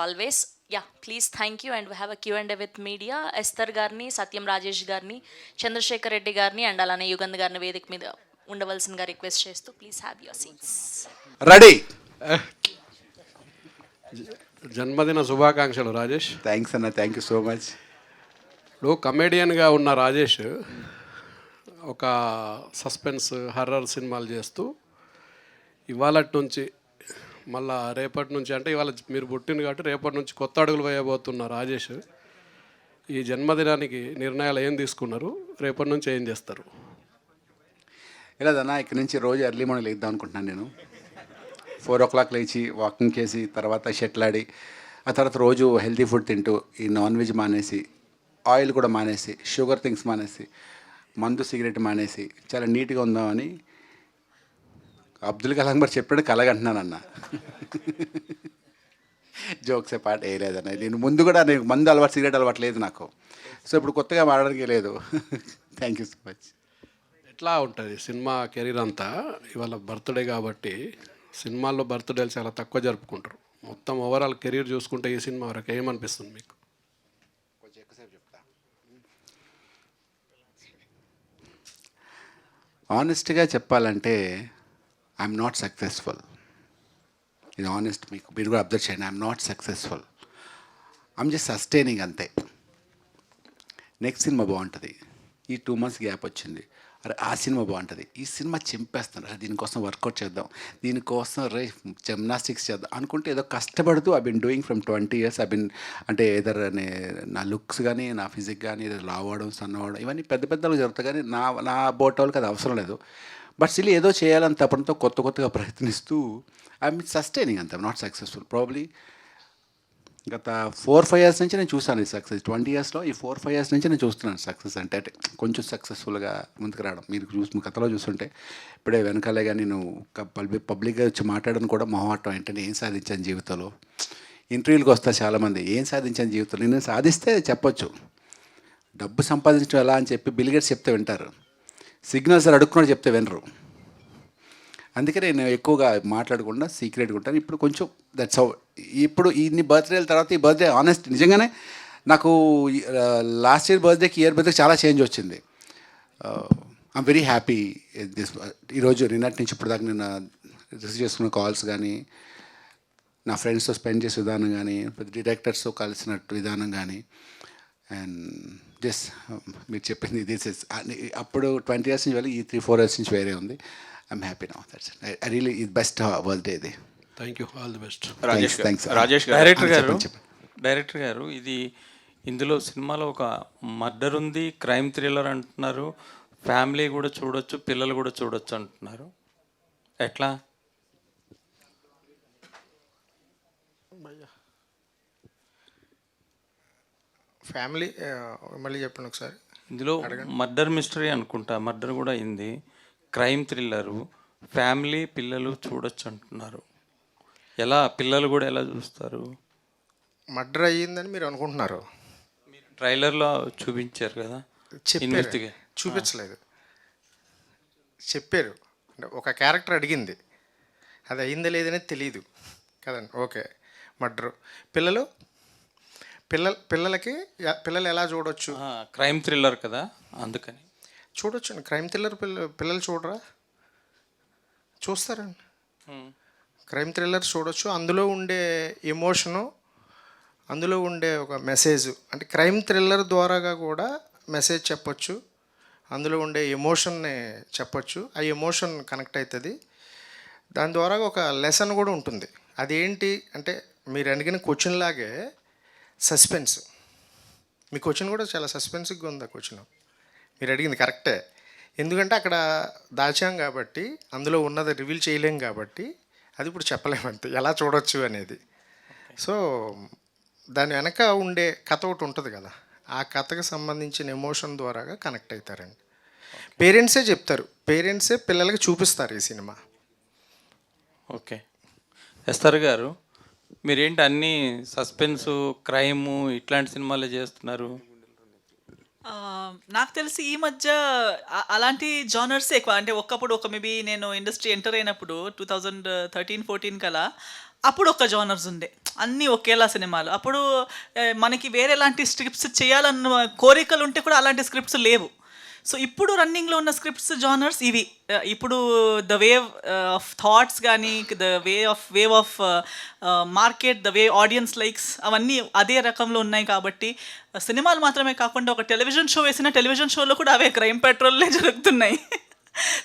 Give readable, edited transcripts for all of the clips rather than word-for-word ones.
Always yeah please thank you and we have a Q and with media. Esther గారిని, సత్యం రాజేష్ గారిని, చంద్రశేఖర్ రెడ్డి గారిని and అలానే యుగంధ్ గారిని వేదిక మీద ఉండవలసిందిగా రిక్వెస్ట్ చేస్తూ please have your seats. Ready. జన్మదిన శుభాకాంక్షలు రాజేష్. థ్యాంక్స్ అన్న, థ్యాంక్ యూ సో మచ్. ఇప్పుడు కమెడియన్గా ఉన్న రాజేష్ ఒక సస్పెన్స్ హర్రర్ సినిమాలు చేస్తూ ఇవాళ నుంచి మళ్ళా రేపటి నుంచి అంటే ఇవాళ మీరు పుట్టింది కాబట్టి రేపటి నుంచి కొత్త అడుగులు వేయబోతున్న రాజేష్ ఈ జన్మదినానికి నిర్ణయాలు ఏం తీసుకున్నారు, రేపటి నుంచి ఏం చేస్తారు? ఇలాదన్నా ఇక్కడి నుంచి రోజు ఎర్లీ మార్నింగ్ లేద్దాం అనుకుంటున్నాను. నేను 4 o'clock లేచి వాకింగ్ చేసి తర్వాత షటిల్ ఆడి ఆ తర్వాత రోజు హెల్తీ ఫుడ్ తింటూ ఈ నాన్ వెజ్ మానేసి, ఆయిల్ కూడా మానేసి, షుగర్ థింగ్స్ మానేసి, మందు సిగరెట్ మానేసి చాలా నీట్గా ఉందామని అబ్దుల్ కలాం గారు చెప్పాడు, కలగంటున్నానన్న. జోక్సే పాట వేయలేదన్న. నేను ముందు కూడా నేను మందు అలవాటు, సిగరెట్ అలవాటు లేదు నాకు. సో ఇప్పుడు కొత్తగా మాడడానికి లేదు. Thank you so much. ఎట్లా ఉంటుంది సినిమా కెరీర్ అంతా? ఇవాళ బర్త్డే కాబట్టి సినిమాల్లో బర్త్డేలు చాలా తక్కువ జరుపుకుంటారు. మొత్తం ఓవరాల్ కెరీర్ చూసుకుంటే ఈ సినిమా వరకు ఏమనిపిస్తుంది మీకు? కొంచెం ఎక్కువసేపు చెప్తా. ఆనెస్ట్గా చెప్పాలంటే ఐఎమ్ నాట్ సక్సెస్ఫుల్. ఇది ఆనెస్ట్, మీకు మీరు కూడా అబ్జర్వ్ చేయండి. I'm not successful, I'm just sustaining అంతే. నెక్స్ట్ సినిమా బాగుంటుంది, ఈ 2 months గ్యాప్ వచ్చింది, అరే ఆ సినిమా బాగుంటుంది, ఈ సినిమా చింపేస్తాను, అరే దీనికోసం వర్కౌట్ చేద్దాం, దీనికోసం రే జిమ్నాస్టిక్స్ చేద్దాం అనుకుంటే ఏదో కష్టపడుతూ I been doing from 20 years. I been అంటే ఏదర్ నా లుక్స్ కానీ నా ఫిజిక్ కానీ ఏదో లావడం సన్నవడం ఇవన్నీ పెద్ద పెద్దలు జరుగుతాయి, కానీ నా బోటోళ్ళకి అది అవసరం లేదు. బట్ స్టిల్ ఏదో చేయాలని తప్పడంతో కొత్తగా ప్రయత్నిస్తూ ఐఎమ్ సస్టైనింగ్ అంతే. Not successful. ప్రాబ్లీ గత 4-5 years నుంచి నేను చూసాను ఈ సక్సెస్. 20 yearsలో ఈ 4-5 years నుంచి నేను చూస్తున్నాను సక్సెస్ అంటే కొంచెం సక్సెస్ఫుల్గా ముందుకు రావడం. మీరు కథలో చూస్తుంటే ఇప్పుడే వెనకాలే కానీ నేను పబ్లిక్గా వచ్చి మాట్లాడడం కూడా మొహమాటం. ఏంటంటే ఏం సాధించాను జీవితంలో, ఇంటర్వ్యూలకు వస్తారు చాలామంది, ఏం సాధించాను జీవితంలో. నేను సాధిస్తే చెప్పొచ్చు, డబ్బు సంపాదించడం ఎలా అని చెప్పి బిల్ గేట్స్ చెప్తే వింటారు, సిగ్నల్స్ అడుక్కున్నాడు చెప్తే వినరు. అందుకే నేను ఎక్కువగా మాట్లాడకుండా సీక్రెట్గా ఉంటాను. ఇప్పుడు కొంచెం దట్స్ హౌ. ఇప్పుడు ఇన్ని బర్త్డేల తర్వాత ఈ బర్త్డే ఆనెస్ట్ నిజంగానే నాకు లాస్ట్ ఇయర్ బర్త్డేకి ఇయర్ బర్త్డేకి చాలా చేంజ్ వచ్చింది. I'm very happy. ఈరోజు నిన్నటి నుంచి ఇప్పుడు దాకా నేను రిసీవ్ చేసుకున్న కాల్స్ కానీ, నా ఫ్రెండ్స్తో స్పెండ్ చేసే విధానం కానీ, డైరెక్టర్స్తో కలిసినట్టు విధానం కానీ, అండ్ జస్ట్ మీరు చెప్పింది దిస్ ఇస్ అప్పుడు 20 years నుంచి వెళ్ళి ఈ 3-4 years నుంచి వేరే ఉంది. I'm happy now. That's it. I really ఇది బెస్ట్ బర్త్డే ఇది. Thank you, all the best. Rajesh director గారు ఇది ఇందులో సినిమాలో ఒక మర్డర్ ఉంది, క్రైమ్ థ్రిల్లర్ అంటున్నారు, ఫ్యామిలీ కూడా చూడొచ్చు, పిల్లలు కూడా చూడొచ్చు అంటున్నారు. ఎట్లా? ఫ్యామిలీ మళ్ళీ చెప్పండి ఒకసారి. ఇందులో మర్డర్ మిస్టరీ అనుకుంటా, మర్డర్ కూడా అయింది, క్రైమ్ థ్రిల్లరు, ఫ్యామిలీ పిల్లలు చూడొచ్చు అంటున్నారు. ఎలా పిల్లలు కూడా ఎలా చూస్తారు? మర్డర్ అయ్యిందని మీరు అనుకుంటున్నారు? మీరు ట్రైలర్లో చూపించారు కదా. చూపించలేదు, చెప్పారు. అంటే ఒక క్యారెక్టర్ అడిగింది, అది అయిందా లేదనే తెలియదు కదండి. ఓకే, మర్డర్ పిల్లలకి పిల్లలు ఎలా చూడొచ్చు? క్రైమ్ థ్రిల్లర్ కదా, అందుకని చూడొచ్చు అండి. క్రైమ్ థ్రిల్లర్ పిల్లలు చూడరా? చూస్తారండి. క్రైమ్ థ్రిల్లర్ చూడొచ్చు. అందులో ఉండే ఎమోషను, అందులో ఉండే ఒక మెసేజ్, అంటే క్రైమ్ థ్రిల్లర్ ద్వారాగా కూడా మెసేజ్ చెప్పొచ్చు, అందులో ఉండే ఎమోషన్ని చెప్పొచ్చు. ఆ ఎమోషన్ కనెక్ట్ అవుతుంది, దాని ద్వారా ఒక లెసన్ కూడా ఉంటుంది. అదేంటి అంటే మీరు అడిగిన క్వశ్చన్ లాగే సస్పెన్స్. మీ క్వశ్చన్ కూడా చాలా సస్పెన్స్గా ఉంది. ఆ క్వశ్చన్ మీరు అడిగింది కరెక్టే, ఎందుకంటే అక్కడ దాచాం కాబట్టి, అందులో ఉన్నది రివీల్ చేయలేం కాబట్టి అది ఇప్పుడు చెప్పలేమంతే ఎలా చూడొచ్చు అనేది. సో దాని వెనక ఉండే కథ ఒకటి ఉంటుంది కదా, ఆ కథకు సంబంధించిన ఎమోషన్ ద్వారాగా కనెక్ట్ అవుతారండి. పేరెంట్సే చెప్తారు, పేరెంట్సే పిల్లలకి చూపిస్తారు ఈ సినిమా. ఓకే. ఎస్తర్ గారు, మీరేంటి అన్నీ సస్పెన్సు, క్రైము ఇట్లాంటి సినిమాలే చేస్తున్నారు? నాకు తెలిసి ఈ మధ్య అలాంటి జానర్స్ ఎక్కువ. అంటే ఒకప్పుడు మేబీ నేను ఇండస్ట్రీ ఎంటర్ అయినప్పుడు 2013-14 కలా అప్పుడు ఒక జానర్స్ ఉండే, అన్నీ ఒకేలా సినిమాలు. అప్పుడు మనకి వేరేలాంటి స్క్రిప్ట్స్ చేయాలన్న కోరికలు ఉంటే కూడా అలాంటి స్క్రిప్ట్స్ లేవు. సో ఇప్పుడు రన్నింగ్లో ఉన్న స్క్రిప్ట్స్ జానర్స్ ఇవి. ఇప్పుడు ద వేవ్ ఆఫ్ థాట్స్ కానీ, the wave of market, the way audience likes, అవన్నీ అదే రకంలో ఉన్నాయి. కాబట్టి సినిమాలు మాత్రమే కాకుండా ఒక టెలివిజన్ షో వేసిన టెలివిజన్ షోలో కూడా అవే క్రైమ్ పెట్రోల్లే జరుగుతున్నాయి.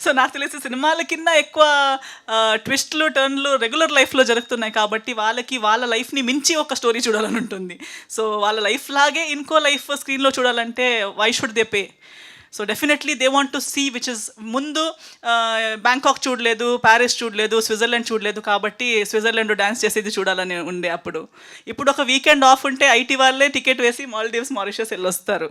సో నాకు తెలిసి సినిమాల కింద ఎక్కువ ట్విస్ట్లు టర్న్లు రెగ్యులర్ లైఫ్లో జరుగుతున్నాయి. కాబట్టి వాళ్ళకి వాళ్ళ లైఫ్ని మించి ఒక స్టోరీ చూడాలని ఉంటుంది. సో వాళ్ళ లైఫ్ లాగే ఇంకో లైఫ్ స్క్రీన్లో చూడాలంటే why should they pay? So definitely they want to see which is, ముందు బ్యాంకాక్ చూడలేదు, ప్యారిస్ చూడలేదు, స్విట్జర్లాండ్ చూడలేదు, కాబట్టి స్విట్జర్లాండ్ డ్యాన్స్ చేసేది చూడాలని ఉండే అప్పుడు. ఇప్పుడు ఒక వీకెండ్ ఆఫ్ ఉంటే ఐటీ వాళ్ళే టికెట్ వేసి మాల్దీవ్స్, మారిషస్ వెళ్ళొస్తారు.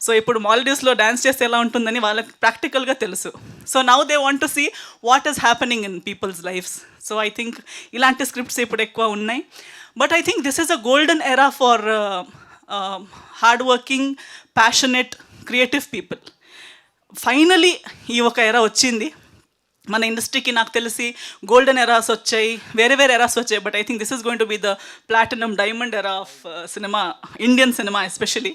సో ఇప్పుడు మాల్దీవ్స్లో డ్యాన్స్ చేస్తే ఎలా ఉంటుందని వాళ్ళకి ప్రాక్టికల్గా తెలుసు. So now they want to see what is happening in people's lifes. So I think ఇలాంటి స్క్రిప్ట్స్ ఇప్పుడు ఎక్కువ ఉన్నాయి. But I think this is a golden era for hard working, passionate, creative people. Finally ఈ ఒక ఎరా వచ్చింది మన ఇండస్ట్రీకి. నాకు తెలిసి గోల్డెన్ ఎరాస్ వచ్చాయి, వేరే వేరే ఎరాస్ వచ్చాయి. But I think this is going to be the platinum diamond era of cinema, Indian cinema especially.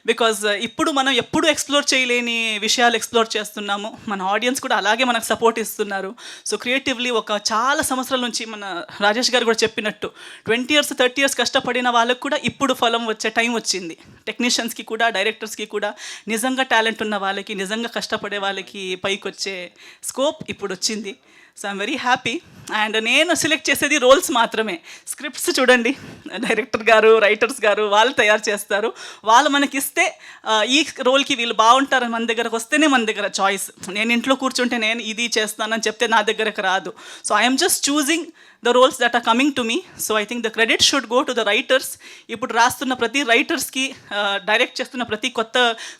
Because ఇప్పుడు మనం ఎప్పుడు ఎక్స్ప్లోర్ చేయలేని విషయాలు ఎక్స్ప్లోర్ చేస్తున్నాము. మన ఆడియన్స్ కూడా అలాగే మనకు సపోర్ట్ ఇస్తున్నారు. సో క్రియేటివ్లీ ఒక చాలా సంవత్సరాల నుంచి మన రాజేష్ గారు కూడా చెప్పినట్టు 20 years 30 years కష్టపడిన వాళ్ళకు కూడా ఇప్పుడు ఫలం వచ్చే టైం వచ్చింది. టెక్నీషియన్స్కి కూడా, డైరెక్టర్స్కి కూడా, నిజంగా టాలెంట్ ఉన్న వాళ్ళకి, నిజంగా కష్టపడే వాళ్ళకి పైకి వచ్చే స్కోప్ ఇప్పుడు వచ్చింది. So I'm very happy. And నేను సెలెక్ట్ చేసేది రోల్స్ మాత్రమే. స్క్రిప్ట్స్ చూడండి, డైరెక్టర్ గారు, రైటర్స్ గారు వాళ్ళు తయారు చేస్తారు. వాళ్ళు మనకి ఇస్తే ఈ రోల్కి వీళ్ళు బాగుంటారని మన దగ్గరకు వస్తేనే మన దగ్గర చాయిస్. నేను ఇంట్లో కూర్చుంటే నేను ఇది చేస్తానని చెప్తే నా దగ్గరకు రాదు. So I'm just choosing the roles that are coming to me. So I think the credit should go to the writers. ఇప్పుడు రాస్తున్న ప్రతి రైటర్స్కి, డైరెక్ట్ చేస్తున్న ప్రతి కొత్త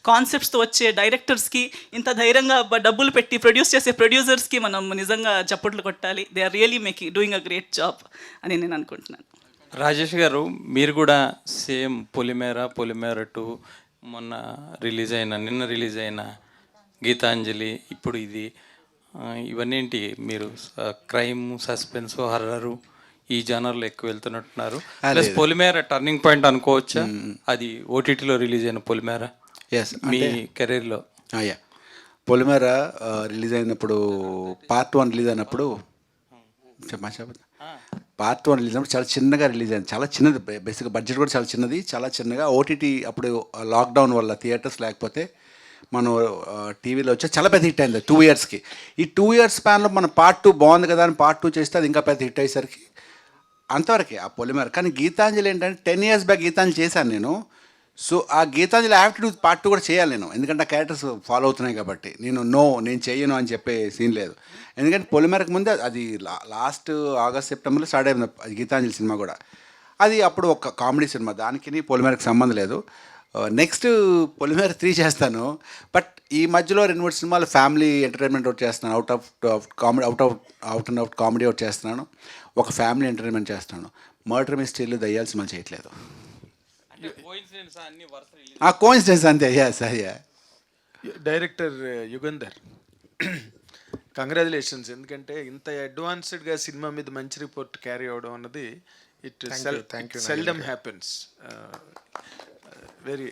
కాన్సెప్ట్స్తో వచ్చే డైరెక్టర్స్కి, ఇంత ధైర్యంగా డబ్బులు పెట్టి ప్రొడ్యూస్ చేసే ప్రొడ్యూసర్స్కి మనం నిజంగా చప్పట్లు కొట్టాలి. They are really doing a great job అని నేను అనుకుంటున్నాను. రాజేష్ గారు, మీరు కూడా సేమ్ పొలిమేర 2 మొన్న నిన్న రిలీజ్ అయిన గీతాంజలి, ఇప్పుడు ఇది, ఇవన్నీ ఏంటి? మీరు క్రైమ్, సస్పెన్స్, హర్రరు ఈ జానర్లో ఎక్కువ వెళ్తున్నట్టున్నారు. ప్లస్ పొలిమేర టర్నింగ్ పాయింట్ అనుకోవచ్చా? అది ఓటీటీలో రిలీజ్ అయిన పొలిమేర మీ కెరీర్లో. యా, పొలిమేర రిలీజ్ అయినప్పుడు పార్ట్ 1 రిలీజ్ అయినప్పుడు పార్ట్ 1 రిలీజ్ అయినప్పుడు చాలా చిన్నగా రిలీజ్ అయింది. చాలా చిన్నది, బేసిక్గా బడ్జెట్ కూడా చాలా చిన్నది, చాలా చిన్నగా. ఓటీటీ అప్పుడు లాక్డౌన్ వల్ల థియేటర్స్ లేకపోతే మనం టీవీలో వచ్చి చాలా పెద్ద హిట్ అయింది 2 yearsకి. ఈ 2 years స్పాన్లో మనం పార్ట్ 2 బాగుంది కదా అని పార్ట్ 2 చేస్తే అది ఇంకా పెద్ద హిట్ అయ్యేసరికి అంతవరకే ఆ పొలిమేర. కానీ గీతాంజలి ఏంటంటే 10 years బ్యాక్ గీతాంజలి చేశాను నేను. సో ఆ Geethanjali have to do part 2 కూడా చేయాలి నేను, ఎందుకంటే ఆ క్యారెక్టర్స్ ఫాలో అవుతున్నాయి కాబట్టి. నేను చేయను అని చెప్పే సీన్ లేదు. ఎందుకంటే పొలిమేరకు ముందే అది లాస్ట్ ఆగస్ట్ సెప్టెంబర్లో స్టార్ట్ అయింది అది గీతాంజలి సినిమా కూడా. అది అప్పుడు ఒక కామెడీ సినిమా, దానికి పొలిమేరకు సంబంధం లేదు. నెక్స్ట్ పొలిమేర 3 చేస్తాను. బట్ ఈ మధ్యలో 2-3 సినిమాలు ఫ్యామిలీ ఎంటర్టైన్మెంట్ ఒకటి చేస్తున్నాను, అవుట్ అండ్ అవుట్ కామెడీ ఒకటి చేస్తున్నాను, ఒక ఫ్యామిలీ ఎంటర్టైన్మెంట్ చేస్తున్నాను. మర్డర్ మిస్టరీలు, దయ్యాల సినిమాలు చేయట్లేదు. ఆ కోఇన్సిడెన్స్ అంతే. అయ్యా డైరెక్టర్ యుగంధర్, కంగ్రాచులేషన్స్. ఎందుకంటే ఇంత అడ్వాన్స్డ్గా సినిమా మీద మంచి రిపోర్ట్ క్యారీ అవడం అన్నది సెల్డమ్ హ్యాపెన్స్. వెరీ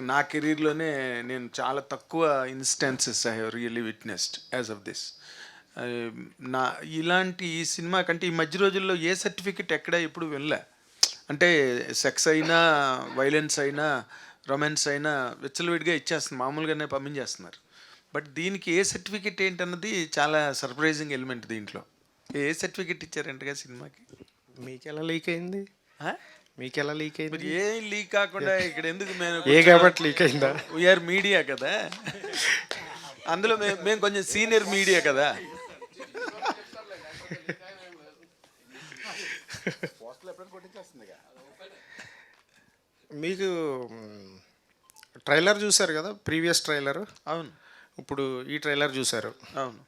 నా కెరీర్లోనే నేను చాలా తక్కువ instances I have really witnessed as of this. ఇలాంటి ఈ సినిమా కంటే ఈ మధ్య రోజుల్లో ఏ సర్టిఫికెట్ ఎక్కడ ఎప్పుడు వెళ్ళా. అంటే సెక్స్ అయినా, వైలెన్స్ అయినా, రొమాన్స్ అయినా విచ్చలవిడిగా ఇచ్చేస్తుంది, మామూలుగానే పంపించేస్తున్నారు. బట్ దీనికి ఏ సర్టిఫికెట్ ఏంటన్నది చాలా సర్ప్రైజింగ్ ఎలిమెంట్ దీంట్లో. ఏ సర్టిఫికెట్ ఇచ్చారంటగా సినిమాకి? మీకెలా లీక్ అయింది? మీకెలా లీక్ అయింది? ఏ లీక్ కాకుండా ఇక్కడ ఎందుకు? ఏ కాబట్టి లీక్ అయిందా? వీఆర్ మీడియా కదా, అందులో మేము కొంచెం సీనియర్ మీడియా కదా. మీకు ట్రైలర్ చూశారు కదా, ప్రీవియస్ ట్రైలర్. అవును. ఇప్పుడు ఈ ట్రైలర్ చూశారు. అవును.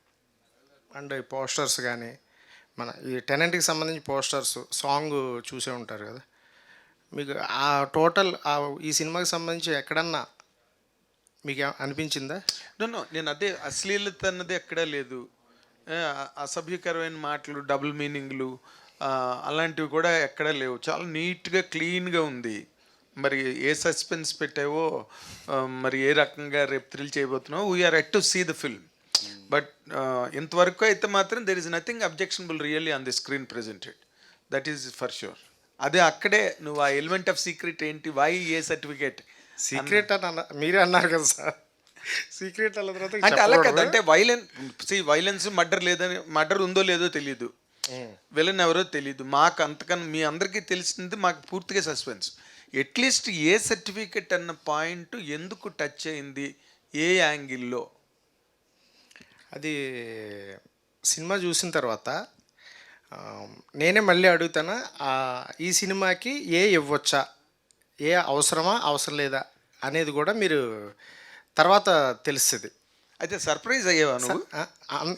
అండ్ ఈ పోస్టర్స్ కానీ, మన ఈ టెనెంట్కి సంబంధించి పోస్టర్స్, సాంగ్ చూసే ఉంటారు కదా. మీకు ఆ టోటల్ ఈ సినిమాకి సంబంధించి ఎక్కడన్నా మీకు అనిపించిందా? నేను అదే, అశ్లీలత అన్నది ఎక్కడా లేదు. అసభ్యకరమైన మాటలు, డబుల్ మీనింగ్లు, అలాంటివి కూడా ఎక్కడ లేవు. చాలా నీట్గా క్లీన్గా ఉంది. మరి ఏ సస్పెన్స్ పెట్టావో మరి ఏ రకంగా రేపు థ్రిల్ చేయబోతున్నావు, we are yet to see the film. But ఇంతవరకు అయితే మాత్రం there is nothing objectionable really on the screen presented, that is for sure. అదే అక్కడే నువ్వు ఆ ఎలిమెంట్ ఆఫ్ సీక్రెట్ ఏంటి, వై ఏ సర్టిఫికేట్ సీక్రెట్ అని మీరే అన్నారు కదా సార్. సీక్రెట్ అన్న తర్వాత అంటే అలా కదా, అంటే వైలెన్స్ మర్డర్ లేదని, మర్డర్ ఉందో లేదో తెలియదు, విలన్ ఎవరో తెలియదు మాకు, అంతకన్నా మీ అందరికీ తెలిసింది మాకు పూర్తిగా సస్పెన్స్. అట్లీస్ట్ ఏ సర్టిఫికెట్ అన్న పాయింట్ ఎందుకు టచ్ అయింది, ఏ యాంగిల్లో? అది సినిమా చూసిన తర్వాత నేనే మళ్ళీ అడుగుతాను, ఈ సినిమాకి ఏ ఇవ్వచ్చా, ఏ అవసరమా అవసరం లేదా అనేది కూడా మీరు తర్వాత తెలుస్తుంది. అయితే సర్ప్రైజ్ అయ్యావా నువ్వు?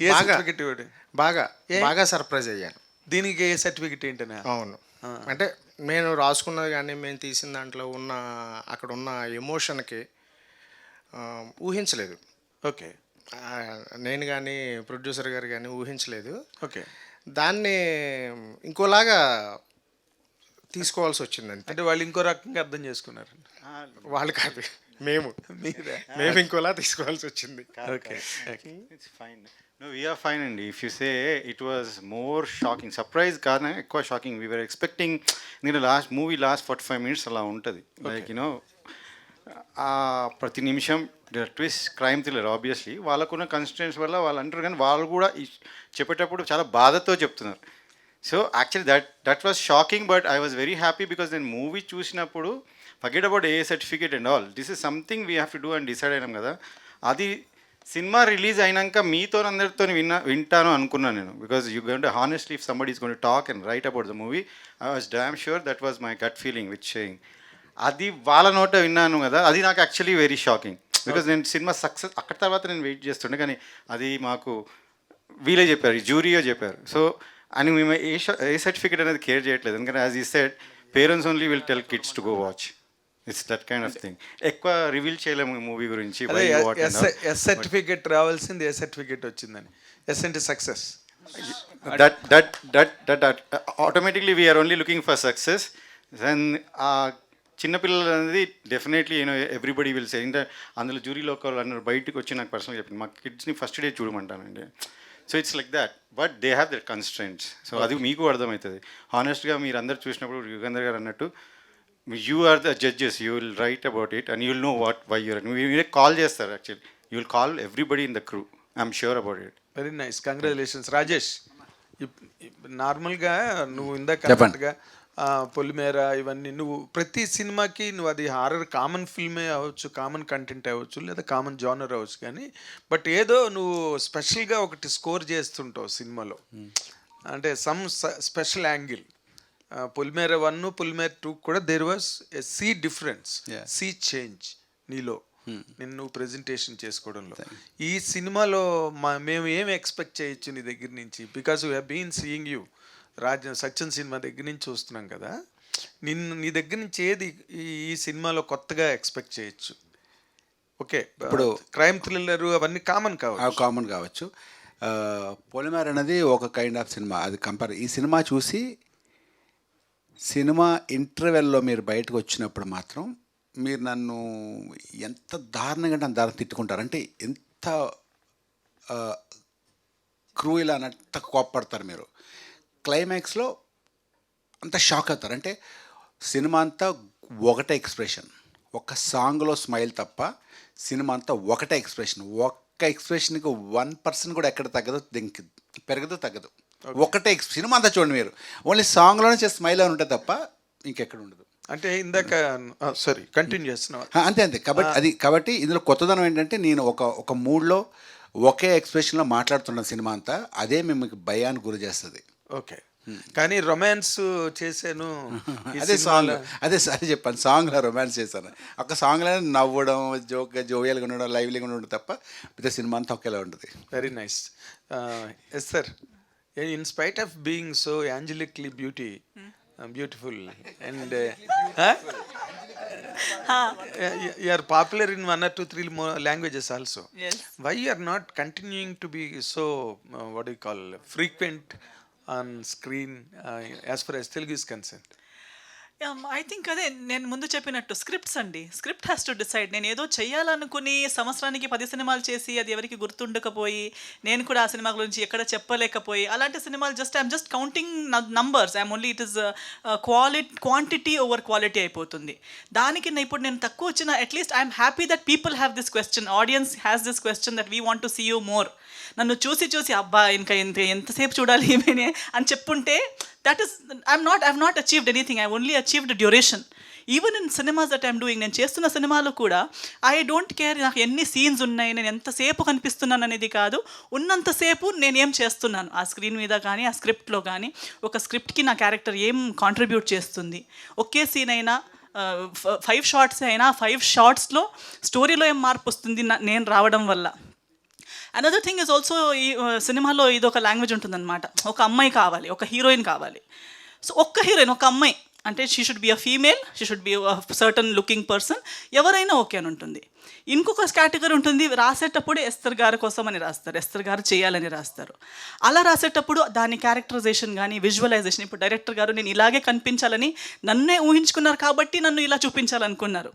ఏ బాగా సర్టిఫికెట్ ఇవ్వడు? బాగా బాగా సర్ప్రైజ్ అయ్యాను. దీనికి ఏ సర్టిఫికెట్ ఏంటనే? అవును, అంటే నేను రాసుకున్నది కానీ మేము తీసిన దాంట్లో ఉన్న అక్కడ ఉన్న ఎమోషన్కి ఊహించలేదు. ఓకే. నేను కానీ ప్రొడ్యూసర్ గారు కానీ ఊహించలేదు. ఓకే. దాన్ని ఇంకోలాగా తీసుకోవాల్సి వచ్చిందంటే, అంటే వాళ్ళు ఇంకో రకంగా అర్థం చేసుకున్నారు. వాళ్ళు కాదు, మేము మీరే. మేము ఇంకోలా తీసుకోవాల్సి వచ్చింది. Okay. It's fine. No, we are fine, and if you say it was more shocking, surprise కాదు ఎక్కువ షాకింగ్. We were expecting, నేను లాస్ట్ 45 minutes అలా ఉంటుంది. లైక్ యూనో ప్రతి నిమిషం ట్విస్ట్, క్రైమ్ థ్రిల్లర్ ఆబ్వియస్లీ వాళ్ళకున్న కన్స్టెంట్స్ వల్ల వాళ్ళు అంటారు, కానీ వాళ్ళు కూడా చెప్పేటప్పుడు చాలా బాధతో చెప్తున్నారు. So actually that was shocking, but I was very happy because నేను మూవీ చూసినప్పుడు forget about a certificate and all, this is something we have to do అని డిసైడ్ అయినాం కదా. అది సినిమా రిలీజ్ అయినాక మీతో అందరితో వింటాను అనుకున్నాను నేను, because you going to honestly if somebody is going to talk and write about the movie, I was damn sure that was my gut feeling which saying. అది వాళ్ళ నోట విన్నాను కదా, అది నాకు యాక్చువల్లీ వెరీ షాకింగ్. బికాజ్ నేను సినిమా success అక్కడ తర్వాత నేను వెయిట్ చేస్తుండే, కానీ అది మాకు వీలే చెప్పారు, జ్యూరీయో చెప్పారు. సో అని మేము ఏ సర్టిఫికేట్ అనేది కేర్ చేయట్లేదు, ఎందుకంటే as I said parents only will tell kids to go watch. It's that kind of thing. ఎక్కువ రివీల్ చేయలేము మూవీ గురించి. ఎస్ సర్టిఫికేట్ రావాల్సింది, ఏ సర్టిఫికేట్ వచ్చిందని. ఎస్ అంటే success. That automatically we're only looking for success. Then చిన్నపిల్లలు అనేది definitely you know everybody will say. ఇంకా అందులో జ్యూరీలో ఒకళ్ళు అన్నారు, బయటకు వచ్చి నాకు పర్సనల్ చెప్పింది, మా కిడ్స్ని ఫస్ట్ డే చూడమంటానండి. So it's like that, but they have their constraints. సో అది మీకు అర్థమవుతుంది. హానెస్ట్గా మీరు అందరు చూసినప్పుడు యుగంధర్ గారు అన్నట్టు you are the judges, you will write about it and you will know what why you're. మీరే కాల్ చేస్తారు actually, you will call everybody in the crew, I'm sure about it. Very nice, congratulations. Rajesh, నార్మల్గా నువ్వు ఇందాక పొలిమేర ఇవన్నీ నువ్వు ప్రతి సినిమాకి నువ్వు అది హారర్ కామన్ ఫిల్మే అవ్వచ్చు, కామన్ కంటెంట్ అవ్వచ్చు, లేదా కామన్ జానర్ అవ్వచ్చు, కానీ బట్ ఏదో నువ్వు స్పెషల్గా ఒకటి స్కోర్ చేస్తుంటావు సినిమాలో, అంటే some special angle. Polimera 1, Polimera 2 కూడా there was a sea difference, sea change నీలో, నిన్ను ప్రెజెంటేషన్ చేసుకోవడంలో. ఈ సినిమాలో మేము ఏమి ఎక్స్పెక్ట్ చేయొచ్చు నీ దగ్గర నుంచి? Because we have been seeing you Satyam సినిమా దగ్గర నుంచి చూస్తున్నాం కదా, నీ దగ్గర నుంచి ఏది ఈ సినిమాలో కొత్తగా ఎక్స్పెక్ట్ చేయొచ్చు? ఓకే, ఇప్పుడు క్రైమ్ థ్రిల్లర్ అవన్నీ కామన్ కావచ్చు. పొలిమేర అనేది ఒక కైండ్ ఆఫ్ సినిమా, అది ఈ సినిమా చూసి సినిమా ఇంటర్వెల్లో మీరు బయటకు వచ్చినప్పుడు మాత్రం మీరు నన్ను ఎంత దారుణంగా నన్ను దారుణం తిట్టుకుంటారు, అంటే ఎంత క్రూయల్ అన్నట్టు కోప్పడతారు మీరు. క్లైమాక్స్లో అంత షాక్ అవుతారు, అంటే సినిమా అంతా ఒకటే ఎక్స్ప్రెషన్, ఒక సాంగ్లో స్మైల్ తప్ప సినిమా అంతా ఒకటే ఎక్స్ప్రెషన్. ఒక్క ఎక్స్ప్రెషన్కి 1% కూడా ఎక్కడ తగ్గదు, పెరగదు, తగ్గదు. ఒకటే సినిమా అంతా చూడండి మీరు, ఓన్లీ సాంగ్లోనే చేసి స్మైల్ అని ఉంటుంది తప్ప ఇంకెక్కడ ఉండదు. అంటే ఇందాక సారీ కంటిన్యూ చేస్తున్నావు అంతే. కాబట్టి ఇందులో కొత్తదనం ఏంటంటే నేను ఒక మూడ్లో ఒకే ఎక్స్ప్రెషన్లో మాట్లాడుతున్న సినిమా అంతా, అదే మీకు భయానికి గురి చేస్తుంది. ఓకే, కానీ రొమాన్స్ చేశాను అదే సాంగ్, అదే చెప్పాను, సాంగ్లో రొమాన్స్ చేశాను. ఒక సాంగ్లో నవ్వడం, జోవియల్గా ఉండడం, లైవ్లీగా ఉండడం తప్ప పెద్ద సినిమా అంతా ఒకేలా ఉంటుంది. Very nice. Yes sir, in spite of being so angelically beautiful and you are popular in 1 or 2, 3 more languages also. Yes. Why you are not continuing to be so what do you call frequent on screen as far as Telugu is concerned? I think అదే నేను ముందు చెప్పినట్టు scripts అండి. Script has to decide. నేను ఏదో చెయ్యాలనుకుని సంవత్సరానికి 10 సినిమాలు చేసి అది ఎవరికి గుర్తుండకపోయి నేను కూడా ఆ సినిమా గురించి ఎక్కడ చెప్పలేకపోయి అలాంటి సినిమాలు I'm just counting numbers. I'm only it is quantity over quality అయిపోతుంది. దానికి ఇప్పుడు నేను తక్కువ వచ్చిన at least I'm happy that people have this question, audience has this question that we want to see you more. నన్ను చూసి అబ్బా ఇంకా ఎంతసేపు చూడాలి ఏమేనే అని చెప్పుంటే that is I've not achieved anything. I've only achieved a duration. Even in cinemas that I'm doing, నేను చేస్తున్న సినిమాలు కూడా ఐ డోంట్ కేర్ నాకు ఎన్ని సీన్స్ ఉన్నాయి, నేను ఎంతసేపు కనిపిస్తున్నాను అనేది కాదు, ఉన్నంతసేపు నేను ఏం చేస్తున్నాను ఆ స్క్రీన్ మీద కానీ ఆ స్క్రిప్ట్లో కానీ. ఒక స్క్రిప్ట్కి నా క్యారెక్టర్ ఏం కాంట్రిబ్యూట్ చేస్తుంది. ఒకే సీన్ అయినా 5 షార్ట్స్ అయినా 5 షార్ట్స్లో స్టోరీలో ఏం మార్పు వస్తుంది నేను రావడం వల్ల. అనదర్ థింగ్ ఇస్ ఆల్సో ఈ సినిమాలో ఇది ఒక లాంగ్వేజ్ ఉంటుందన్నమాట. ఒక అమ్మాయి కావాలి, ఒక హీరోయిన్ కావాలి. సో ఒక్క హీరోయిన్, ఒక అమ్మాయి అంటే she should be a female, she should be certain looking person, ఎవరైనా ఓకే అని ఉంటుంది. ఇంకొక కేటగిరీ ఉంటుంది, రాసేటప్పుడు ఎస్తర్ గారి కోసం అని రాస్తారు, ఎస్తర్ గారు చేయాలని రాస్తారు. అలా రాసేటప్పుడు దాని క్యారెక్టరైజేషన్ కానీ విజువలైజేషన్, ఇప్పుడు డైరెక్టర్ గారు నేను ఇలాగే కనిపించాలని నన్నే ఊహించుకున్నారు కాబట్టి నన్ను ఇలా చూపించాలనుకున్నారు.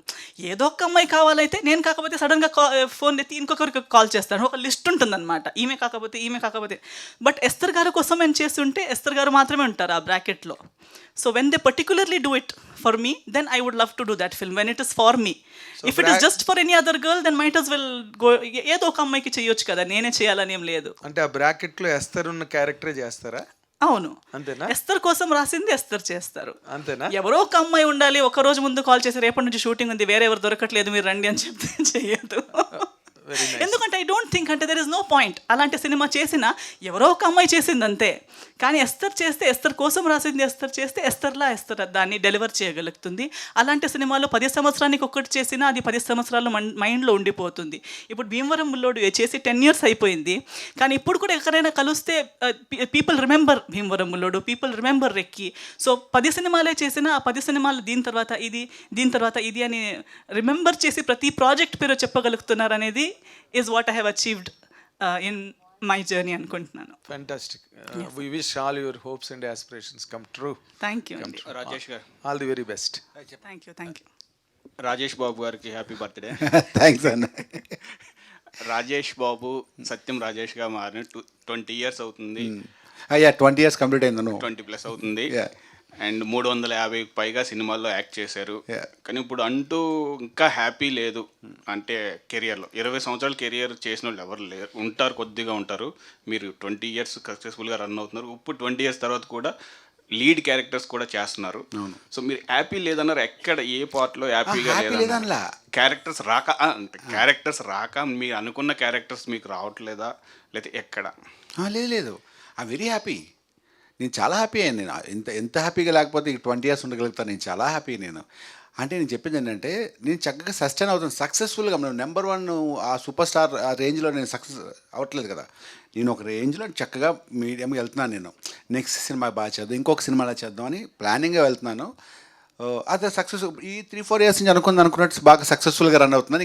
ఏదో ఒక అమ్మాయి కావాలైతే నేను కాకపోతే సడన్గా ఫోన్ ఎత్తి ఇంకొకరికి కాల్ చేస్తాను, ఒక లిస్ట్ ఉంటుందన్నమాట, ఈమె కాకపోతే. బట్ ఎస్తర్ గారి కోసం నేను చేస్తుంటే ఎస్తర్ గారు మాత్రమే ఉంటారు ఆ బ్రాకెట్లో. So when they particularly do it for me, then I would love to do that film when it is for me. So if it is just for any other girl, then might as well go ఏదో ఒక అమ్మాయికి చేయొచ్చు కదా, నేనే చేయాలని ఏం లేదు. అంటే ఆ బ్రాకెట్లో ఎస్తర్ ఉన్న క్యారెక్టరే చేస్తారా? అవును, అంతేనా? ఎస్తర్ కోసం రాసింది ఎస్తర్ చేస్తారు. అంతేనా? ఎవరో ఎవరో ఒక అమ్మాయి ఉండాలి, ఒక రోజు ముందు కాల్ చేసి రేపటి నుంచి షూటింగ్ ఉంది, వేరే ఎవరు దొరకట్లేదు మీరు రండి అని చెప్తే చెయ్యదు. ఎందుకంటే ఐ డోంట్ థింక్ అంటే దెర్ ఇస్ నో పాయింట్. అలాంటి సినిమా చేసినా ఎవరో ఒక అమ్మాయి చేసింది అంతే. కానీ ఎస్తర్ చేస్తే, ఎస్తర్ కోసం రాసింది ఎస్తర్ చేస్తే ఎస్తర్ దాన్ని డెలివర్ చేయగలుగుతుంది. అలాంటి సినిమాలు 10 సంవత్సరానికి ఒక్కటి చేసినా అది 10 సంవత్సరాలు మైండ్లో ఉండిపోతుంది. ఇప్పుడు భీమవరం బుల్లోడు చేసి 10 years అయిపోయింది, కానీ ఇప్పుడు కూడా ఎక్కడైనా కలిస్తే people remember Bhimavaram Bullodu, people remember recce. So 10 సినిమాలే చేసినా ఆ 10 సినిమాలు దీని తర్వాత ఇది అని రిమెంబర్ చేసి ప్రతి ప్రాజెక్ట్ పేరు చెప్పగలుగుతున్నారు అనేది is what I have achieved in my journey అనుకుంటున్నాను. Fantastic. We wish all your hopes and aspirations come true. Thank you. Rajesh garu, all the very best. Thank you. Rajesh Babu గారికి హ్యాపీ బర్త్డే. థ్యాంక్స్ అన్న. రాజేష్ బాబు సత్యం రాజేష్గా మారిన 20 years అవుతుంది. అయ్యా 20 years complete అయింది. 20+ అవుతుంది. And 350 పైగా సినిమాల్లో యాక్ట్ చేశారు. కానీ ఇప్పుడు అంటూ ఇంకా హ్యాపీ లేదు. అంటే కెరియర్లో 20 సంవత్సరాలు కెరియర్ చేసిన వాళ్ళు ఎవరు లేరు, ఉంటారు, కొద్దిగా ఉంటారు. మీరు 20 years సక్సెస్ఫుల్గా రన్ అవుతున్నారు. ఇప్పుడు 20 years తర్వాత కూడా లీడ్ క్యారెక్టర్స్ కూడా చేస్తున్నారు. సో మీరు హ్యాపీ లేదన్నారు, ఎక్కడ ఏ పార్ట్లో హ్యాపీగా లేదన్నా? క్యారెక్టర్స్ రాక మీరు అనుకున్న క్యారెక్టర్స్ మీకు రావట్లేదా, లేకపోతే ఎక్కడ? లేదు, ఐ వెరీ హ్యాపీ. నేను చాలా హ్యాపీ అయ్యాను. నేను ఎంత హ్యాపీగా లేకపోతే 20 years ఉండగలుగుతాను. నేను చాలా హ్యాపీ. అంటే నేను చెప్పింది ఏంటంటే నేను చక్కగా సస్టైన్ అవుతాను సక్సెస్ఫుల్గా. మనం నెంబర్ 1 ఆ సూపర్ స్టార్ ఆ రేంజ్లో నేను సక్సెస్ అవ్వట్లేదు కదా. నేను ఒక రేంజ్లో చక్కగా మీడియంగా వెళ్తున్నాను. నేను నెక్స్ట్ సినిమా బాగా చేద్దాం, ఇంకొక సినిమాలో చేద్దామని ప్లానింగ్గా వెళ్తున్నాను. అదే సక్సెస్ ఈ 3-4 years నుంచి అనుకున్నట్టు బాగా సక్సెస్ఫుల్గా రన్ అవుతున్నాను.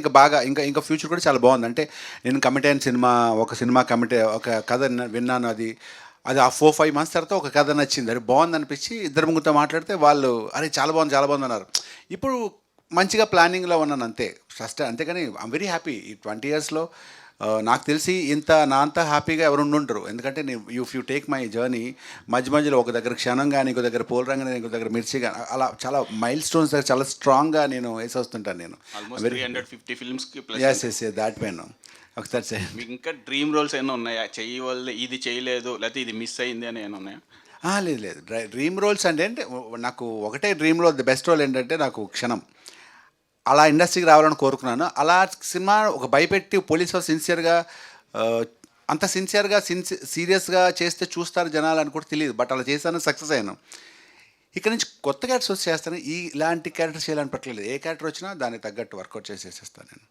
ఇంకా ఫ్యూచర్ కూడా చాలా బాగుంది. అంటే నేను కమిట్ అయిన ఒక కథ విన్నాను. అది ఆ 4-5 months తర్వాత ఒక కథ నచ్చింది, అది బాగుంది అనిపించి ఇద్దరు ముగ్గురితో మాట్లాడితే వాళ్ళు అరే చాలా బాగుంది అన్నారు. ఇప్పుడు మంచిగా ప్లానింగ్లో ఉన్నాను అంతే, అంతేగాని ఐమ్ వెరీ హ్యాపీ. ఈ 20 yearsలో నాకు తెలిసి నా అంతా హ్యాపీగా ఎవరు ఉండుంటారు. ఎందుకంటే if you take my journey, మధ్యలో ఒక దగ్గర క్షణం కానీ, ఇంకో దగ్గర పోలరంగా, ఇంకో దగ్గర మిర్చి కానీ, అలా చాలా మైల్ స్టోన్స్ దగ్గర చాలా స్ట్రాంగ్గా నేను వేసి వస్తుంటాను. నేను 350 filmsకి ఎస్ దాట్ పైన ఒకసారి మీకు ఇంకా డ్రీమ్ రోల్స్ ఏమైనా ఉన్నాయా? ఇది చేయలేదు లేకపోతే ఇది మిస్ అయింది అని ఏమైనా ఉన్నాయా? లేదు. డ్రీమ్ రోల్స్ అంటే నాకు ఒకటే dream role, the best role ఏంటంటే నాకు క్షణం. అలా ఇండస్ట్రీకి రావాలని కోరుకున్నాను. అలా సినిమా ఒక భయపెట్టి పోలీస్ వాళ్ళు సిన్సియర్గా అంత సీరియస్గా చేస్తే చూస్తారు జనాలు అని కూడా తెలియదు. బట్ అలా చేశాను, సక్సెస్ అయ్యాను. ఇక్కడ నుంచి కొత్త క్యారెక్టర్స్ చేస్తాను. ఇలాంటి క్యారెక్టర్స్ చేయాలని పట్టలేదు. ఏ క్యారెక్టర్ వచ్చినా దానికి తగ్గట్టు వర్కౌట్ చేసేస్తాను నేను.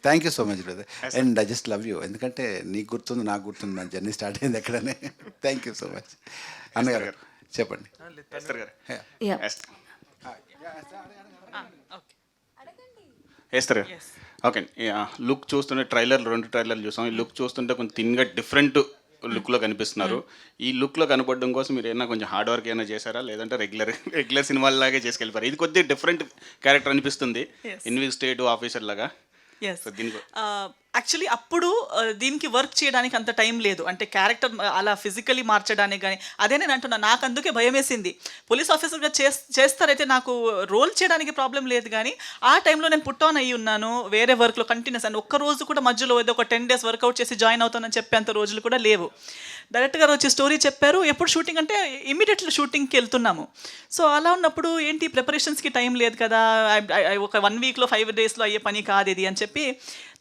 Thank you so much brother, and I just love you. ఎందుకంటే నీకు గుర్తుంది, నాకు గుర్తుంది, నా జర్నీ స్టార్ట్ అయింది ఎక్కడనే. Thank you so much. అన్నగారు చెప్పండి. ఓకే, లుక్ చూస్తుంటే 2 ట్రైలర్లు చూసాం. ఈ లుక్ చూస్తుంటే కొంచెం థిన్గా డిఫరెంట్ లుక్లో కనిపిస్తున్నారు. ఈ లుక్లో కనపడడం కోసం మీరు ఏమైనా కొంచెం హార్డ్ వర్క్ ఏమైనా చేశారా, లేదంటే రెగ్యులర్ సినిమాలాగే చేసుకెళ్ళిపోయారు? ఇది కొద్దిగా డిఫరెంట్ క్యారెక్టర్ అనిపిస్తుంది, ఇన్వెస్టిగేటివ్ ఆఫీసర్ లాగా. ఎస్ సో దీనికి యాక్చువల్లీ అప్పుడు దీనికి వర్క్ చేయడానికి అంత టైం లేదు, అంటే క్యారెక్టర్ అలా ఫిజికలీ మార్చడానికి కానీ. అదే నేను అంటున్నా, నాకు అందుకే భయం వేసింది. పోలీస్ ఆఫీసర్గా చేస్తారైతే నాకు రోల్ చేయడానికి ప్రాబ్లం లేదు, కానీ ఆ టైంలో నేను పుట్ ఆన్ అయ్యి ఉన్నాను వేరే వర్క్లో కంటిన్యూస్. అండ్ ఒక్క రోజు కూడా మధ్యలో ఏదో ఒక 10 days వర్కౌట్ చేసి జాయిన్ అవుతానని చెప్పేంత రోజులు కూడా లేవు. డైరెక్టర్ గారు వచ్చి స్టోరీ చెప్పారు, ఎప్పుడు షూటింగ్ అంటే ఇమీడియట్లీ షూటింగ్కి వెళ్తున్నాము. సో అలా ఉన్నప్పుడు ఏంటి ప్రిపరేషన్స్కి టైం లేదు కదా, ఒక 1 weekలో 5 daysలో అయ్యే పని కాదు ఇది అని చెప్పి.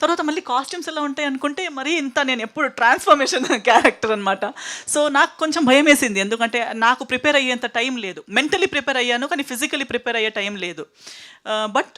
తర్వాత మళ్ళీ కాస్ట్యూమ్స్ ఎలా ఉంటాయి అనుకుంటే మరీ ఇంత నేను ఎప్పుడు ట్రాన్స్ఫర్మేషన్ క్యారెక్టర్ అనమాట. సో నాకు కొంచెం భయం వేసింది, ఎందుకంటే నాకు ప్రిపేర్ అయ్యేంత టైం లేదు. మెంటలీ ప్రిపేర్ అయ్యాను కానీ ఫిజికలీ ప్రిపేర్ అయ్యే టైం లేదు. But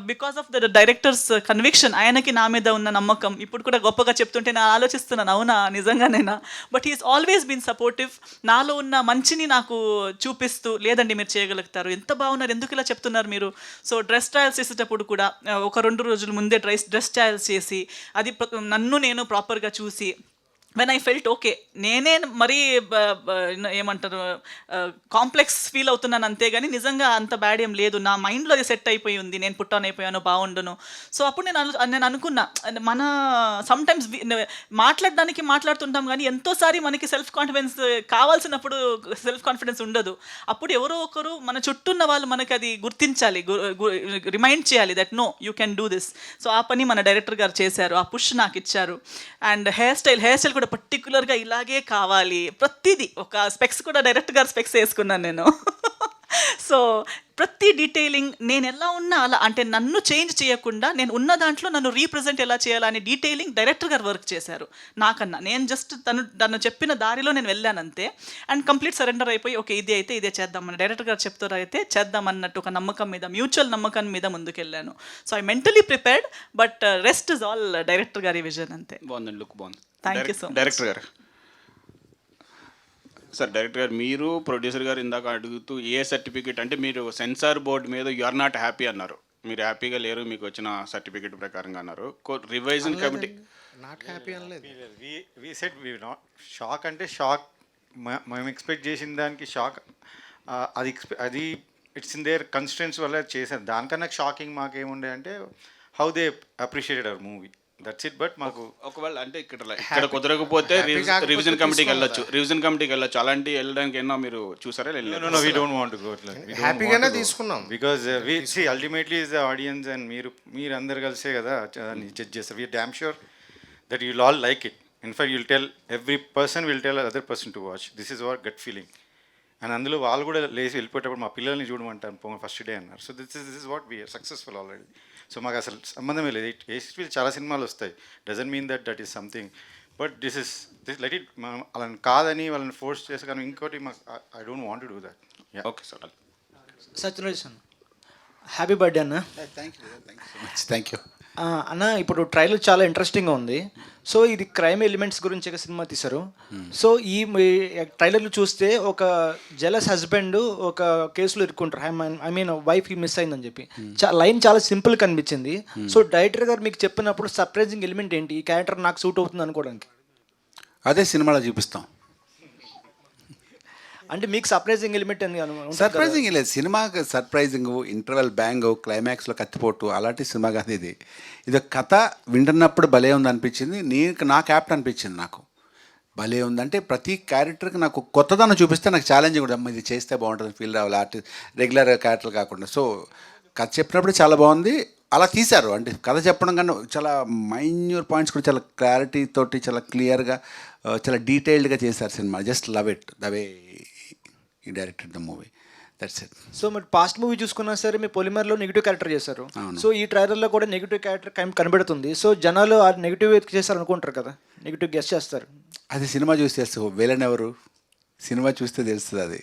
because of the directors conviction, ఆయనకి నా మీద ఉన్న నమ్మకం, ఇప్పుడు కూడా గొప్పగా చెప్తుంటే నేను ఆలోచిస్తున్నాను, అవునా నిజంగానేనా. But he is always been supportive. నాలో ఉన్న మంచిని నాకు చూపిస్తూ, లేదండి మీరు చేయగలుగుతారు, ఎంత బాగున్నారు, ఎందుకు ఇలా చెప్తున్నారు మీరు. సో డ్రెస్ ట్రయల్స్ చేసేటప్పుడు కూడా ఒక 2 రోజుల ముందే డ్రెస్ ట్రయల్స్ చేసి, అది నన్ను నేను ప్రాపర్గా చూసి, వెన్ ఐ ఫెల్ట్ ఓకే, నేనే మరీ ఏమంటారు కాంప్లెక్స్ ఫీల్ అవుతున్నాను అంతేగాని నిజంగా అంత బ్యాడ్ ఏం లేదు. నా మైండ్లో అది సెట్ అయిపోయి ఉంది, నేను పుట్ ఆన్ అయిపోయాను, బాగుండును. సో అప్పుడు నేను అనుకున్నా, మన సమ్టైమ్స్ మాట్లాడుతుంటాం కానీ ఎంతోసారి మనకి సెల్ఫ్ కాన్ఫిడెన్స్ కావాల్సినప్పుడు సెల్ఫ్ కాన్ఫిడెన్స్ ఉండదు. అప్పుడు ఎవరో ఒకరు మన చుట్టూ ఉన్న వాళ్ళు మనకి అది గుర్తించాలి, రిమైండ్ చేయాలి that no you can do this. So ఆ పని మన డైరెక్టర్ గారు చేశారు, ఆ పుష్ నాకు ఇచ్చారు. అండ్ హెయిర్ స్టైల్ కూడా పర్టికులర్గా ఇలాగే కావాలి, ప్రతిదీ. ఒక స్పెక్స్ కూడా డైరెక్ట్ గారు స్పెక్స్ వేసుకున్నాను నేను. సో ప్రతి డీటెయిలింగ్ నేను ఎలా ఉన్నా అలా, అంటే నన్ను చేంజ్ చేయకుండా నేను ఉన్న దాంట్లో నన్ను రీప్రజెంట్ ఎలా చేయాలని డీటెయిలింగ్ డైరెక్టర్ గారు వర్క్ చేశారు నాకన్నా. నేను జస్ట్ తను చెప్పిన దారిలో నేను వెళ్ళాను అంతే. అండ్ కంప్లీట్ సరెండర్ అయిపోయి ఓకే ఇది అయితే ఇదే చేద్దామని డైరెక్టర్ గారు చెప్తారు అయితే చేద్దాం అన్నట్టు ఒక నమ్మకం మీద, మ్యూచువల్ నమ్మకం మీద ముందుకెళ్ళాను. So I mentally prepared, but rest is all director గారి విజన్ అంతే. బాగుందండి, లుక్ బాగుంది. Thank you so much. Director garu sir, director garu మీరు ప్రొడ్యూసర్ గారు ఇందాక అడుగుతూ ఏ సర్టిఫికేట్ అంటే మీరు సెన్సార్ బోర్డు మీద యు ఆర్ నాట్ హ్యాపీ అన్నారు, మీరు హ్యాపీగా లేరు మీకు వచ్చిన సర్టిఫికేట్ ప్రకారంగా అన్నారు. రివైజన్ కమిటీ నాట్ హ్యాపీ అనలేదు. We said we not shock, అంటే షాక్ మేము ఎక్స్పెక్ట్ చేసిన దానికి షాక్. అది ఇట్స్ ఇన్ దేర్ కన్స్టెంట్స్ వల్ల చేశారు. దానికన్నా షాకింగ్ మాకేముండే అంటే how they appreciated our movie, that's it. But మాకు ఒకవేళ అంటే ఇక్కడ కుదరకపోతే రివిజన్ కమిటీకి వెళ్ళొచ్చు, అలాంటి వెళ్ళడానికి ఏమన్నా మీరు చూసారా? We don't want to go. హ్యాపీగానే తీసుకున్నాం, because we see ultimately is the audience and మీరు అందరు కలిసే కదా జడ్జ్ చేస్తారు. We're damn sure that you'll all like it. In fact you'll tell every person will tell other person to watch. This is our gut feeling. And అందులో వాళ్ళు కూడా లేచి వెళ్ళిపోయేటప్పుడు మా పిల్లల్ని చూడమంటారు ఫస్ట్ డే అన్నారు. So this is what we're successful already. So మాకు అసలు సంబంధమే లేదు. చాలా సినిమాలు వస్తాయి, doesn't mean that is something, but this let it. మనం వాళ్ళని కాదని వాళ్ళని ఫోర్స్ చేస్తే కానీ ఇంకోటి మాకు I don't want to do that. Okay sir. Sathyaraj అన్న, హ్యాపీ బర్త్డే అన్న. Thank you so much. Thank you అన్న. ఇప్పుడు ట్రైలర్ చాలా ఇంట్రెస్టింగ్గా ఉంది. సో ఇది క్రైమ్ ఎలిమెంట్స్ గురించి ఒక సినిమా తీశారు. సో ఈ ట్రైలర్లు చూస్తే ఒక జెలస్ హస్బెండ్ ఒక కేసులో ఇరుక్కుంటారు, ఐ మీన్ వైఫ్ మిస్ అయిందని చెప్పి. లైన్ చాలా సింపుల్ కనిపించింది. సో డైరెక్టర్ గారు మీకు చెప్పినప్పుడు సర్ప్రైజింగ్ ఎలిమెంట్ ఏంటి, ఈ క్యారెక్టర్ నాకు సూట్ అవుతుంది అనుకోవడానికి? అదే సినిమాలో చూపిస్తాం. అంటే మీకు సర్ప్రైజింగ్ ఎలిమెంట్ సర్ప్రైజింగ్ లేదు, సినిమాకి సర్ప్రైజింగ్, ఇంటర్వెల్ బ్యాంగ్, క్లైమాక్స్లో కత్తిపోటు అలాంటి సినిమా కాదు ఇది. ఇది కథ వింటున్నప్పుడు భలే ఉంది అనిపించింది. నాకు యాప్ట్ అనిపించింది. నాకు భలే ఉందంటే ప్రతి క్యారెక్టర్కి నాకు కొత్తదనం చూపిస్తే నాకు ఛాలెంజింగ్ కూడా, ఇది చేస్తే బాగుంటుంది ఫీల్ రావాలి, ఆర్టిస్ట్ రెగ్యులర్ క్యారెక్టర్ కాకుండా. సో కథ చెప్పినప్పుడు చాలా బాగుంది. అలా తీశారు, అంటే కథ చెప్పడం కన్నా చాలా మైన్యూర్ పాయింట్స్ కూడా చాలా క్లారిటీ తోటి చాలా క్లియర్గా చాలా డీటెయిల్డ్గా చేశారు cinema. Just love it the way he directed the movie, that's it. So మీరు పాస్ట్ మూవీ చూసుకున్నా సరే మీ పొలిమర్లో నెగిటివ్ క్యారెక్టర్ చేశారు. సో ఈ ట్రైలర్లో కూడా నెగిటివ్ క్యారెక్టర్ కనబడుతుంది. సో జనాలు ఆ నెగిటివ్ చేస్తారు అనుకుంటారు కదా, నెగిటివ్ గెస్ట్ చేస్తారు. అది సినిమా చూస్తే తెలుసు, విలన్ ఎవరు సినిమా చూస్తే తెలుస్తుంది అది.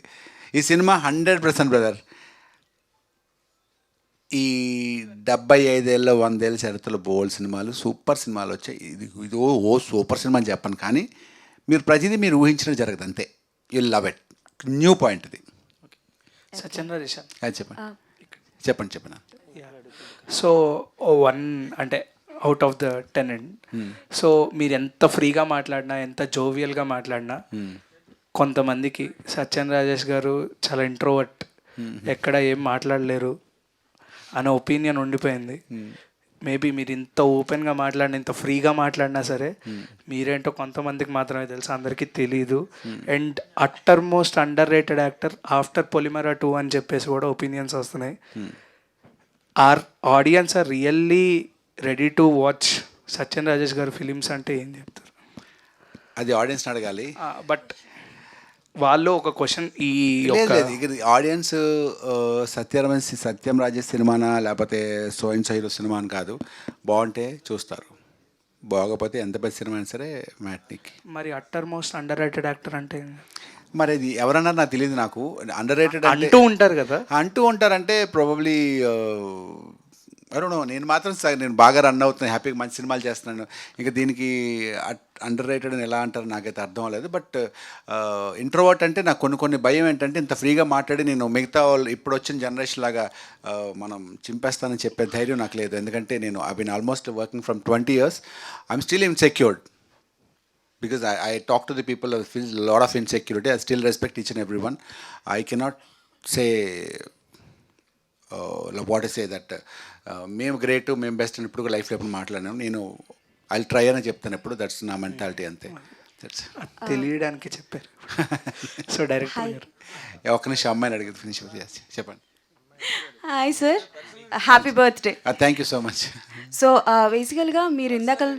ఈ సినిమా 100% బ్రదర్. ఈ 75 ఏళ్ళ 100 ఏళ్ళ చరిత్రలో బోల్డ్ సినిమాలు, సూపర్ సినిమాలు వచ్చాయి. ఇది ఓ సూపర్ సినిమా అని చెప్పను, కానీ మీరు ప్రతిదీ మీరు ఊహించినట్టు జరగదు అంతే. You love it. New point ఇది. సత్యనారాయణ అది చెప్పండి. సో అంటే out of the tenant. So మీరు ఎంత ఫ్రీగా మాట్లాడినా, ఎంత జోవియల్గా మాట్లాడినా, కొంతమందికి సత్యన్ రాజేష్ గారు చాలా ఇంట్రోవర్ట్, ఎక్కడ ఏం మాట్లాడలేరు అనే ఒపీనియన్ ఉండిపోయింది. మేబీ మీరు ఇంత ఓపెన్గా మాట్లాడిన, ఇంత ఫ్రీగా మాట్లాడినా సరే మీరేంటో కొంతమందికి మాత్రమే తెలుసు, అందరికీ తెలీదు. And utter most under rated actor after Polimera 2 అని చెప్పేసి కూడా ఒపీనియన్స్ వస్తున్నాయి. Are audience are really ready to watch Satyan Rajesh గారు ఫిలిమ్స్ అంటే ఏం చెప్తారు? అది ఆడియన్స్ని అడగాలి. బట్ వాళ్ళు ఒక క్వశ్చన్ ఈ ఆడియన్స్ సత్యం రాజేష్ సినిమానా లేకపోతే so and so hero cinema అని కాదు, బాగుంటే చూస్తారు, బాగోకపోతే ఎంత పెద్ద సినిమా అయినా సరే మ్యాట్నికి. మరి utter most under rated actor అంటే మరి అది ఎవరన్నా నాకు తెలియదు. నాకు అండర్ రేటెడ్ అంటూ ఉంటారు కదా, అంటూ ఉంటారంటే ప్రాబబ్లీ నేను మాత్రం నేను బాగా రన్ అవుతున్నాను, హ్యాపీగా మంచి సినిమాలు చేస్తున్నాను, ఇంకా దీనికి అండర్ రేటెడ్ అని ఎలా అంటారు నాకైతే అర్థం అవ్వలేదు. బట్ ఇంట్రోవర్ట్ అంటే నాకు కొన్ని భయం ఏంటంటే ఇంత ఫ్రీగా మాట్లాడి నేను మిగతా వాళ్ళు ఇప్పుడు వచ్చిన జనరేషన్ లాగా మనం చింపేస్తానని చెప్పే ధైర్యం నాకు లేదు. ఎందుకంటే నేను I been almost working from 20 years. I'm still insecured because I talk to the people who feel a lot of insecurity. I still respect each and everyone. I cannot say what to say that మేము great, మేము best అని ఇప్పుడు లైఫ్లో ఎప్పుడు మాట్లాడినాను. నేను I try అని చెప్తాను ఎప్పుడు. దట్స్ నా మెంటాలిటీ అంతే. దట్స్ తెలియడానికి చెప్పారు. సో డైరెక్టర్ గారు ఒక్క నిమిషం అమ్మాయిని అడిగి ఫినిష్ చెప్పండి. Hi sir, happy birthday. Thank you so much. So బేసికల్గా మీరు ఇందాక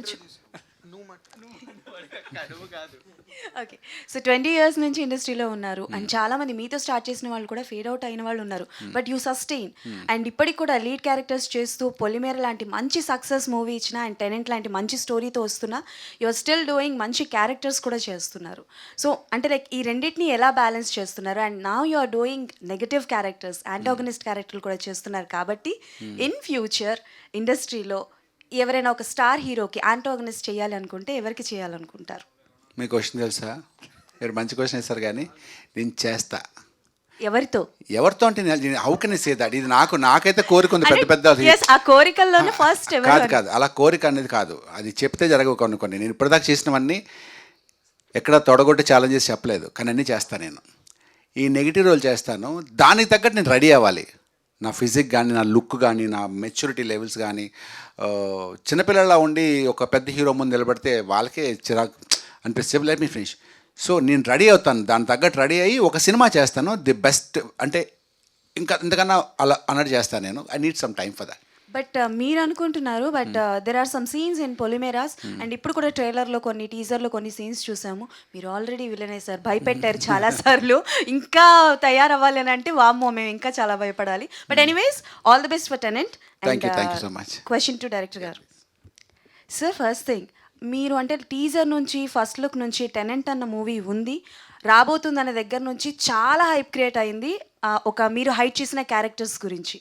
ఓకే, సో 20 years నుంచి ఇండస్ట్రీలో ఉన్నారు అండ్ చాలామంది మీతో స్టార్ట్ చేసిన వాళ్ళు కూడా ఫేడ్ అవుట్ అయిన వాళ్ళు ఉన్నారు. బట్ యూ సస్టైన్ అండ్ ఇప్పటికి కూడా లీడ్ క్యారెక్టర్స్ చేస్తూ పొలిమేర లాంటి మంచి సక్సెస్ మూవీ ఇచ్చిన అండ్ టెనెంట్ లాంటి మంచి స్టోరీతో వస్తున్నా యు ఆర్ స్టిల్ డూయింగ్ మంచి క్యారెక్టర్స్ కూడా చేస్తున్నారు. సో అంటే లైక్ ఈ రెండింటిని ఎలా బ్యాలెన్స్ చేస్తున్నారు? And now you are doing negative characters, antagonist క్యారెక్టర్లు కూడా చేస్తున్నారు. కాబట్టి ఇన్ ఫ్యూచర్ ఇండస్ట్రీలో ఎవరైనా ఒక స్టార్ హీరోకి యాంటాగనిస్ట్ చేయాలి అనుకుంటే ఎవరికి చేయాలనుకుంటారు? మీ క్వశ్చన్ తెలుసా? మీరు మంచి క్వశ్చన్ వేస్తారు, కానీ నేను చేస్తా. ఎవరితో అంటే how can I say that? ఇది నాకైతే కోరిక ఉంది, పెద్ద ఆ కోరికల్లోనే ఫస్ట్ కాదు అలా కోరిక అనేది కాదు, అది చెప్తే జరగవు కొన్ని. నేను ఇప్పటిదాకా చేసినవన్నీ ఎక్కడ తొడగొట్టి ఛాలెంజెస్ చెప్పలేదు, కానీ అన్నీ చేస్తాను. నేను ఈ నెగిటివ్ రోల్ చేస్తాను, దానికి తగ్గట్టు నేను రెడీ అవ్వాలి. నా ఫిజిక్ కానీ, నా లుక్ కానీ, నా మెచ్యూరిటీ లెవెల్స్ కానీ. చిన్నపిల్లలా ఉండి ఒక పెద్ద హీరో ముందు నిలబడితే వాళ్ళకే చిరాకు అనిపిస్తే లెట్ మీ ఫినిష్. సో నేను రెడీ అవుతాను, దాని తగ్గట్టు రెడీ అయ్యి ఒక సినిమా చేస్తాను, ది బెస్ట్. అంటే ఇంకా ఇంతకన్నా అలా అన్నట్టు చేస్తాను నేను. I need some time for that. But మీరు అనుకుంటున్నారు, but there are some scenes in Polimeras and ఇప్పుడు కూడా ట్రైలర్లో కొన్ని టీజర్లో కొన్ని సీన్స్ చూసాము. మీరు ఆల్రెడీ విలన్ అయ్యారు, భయపెట్టారు చాలాసార్లు. ఇంకా తయారవ్వాలి అని అంటే వామ్మో మేము ఇంకా చాలా భయపడాలి. But anyways all the best for tenant. Thank you so much. Question to director garu. Sir first thing, మీరు అంటే టీజర్ నుంచి ఫస్ట్ లుక్ నుంచి టెనెంట్ అన్న మూవీ ఉంది రాబోతుందనే దగ్గర నుంచి చాలా హైప్ క్రియేట్ అయింది మీరు హైట్ చేసిన క్యారెక్టర్స్ గురించి.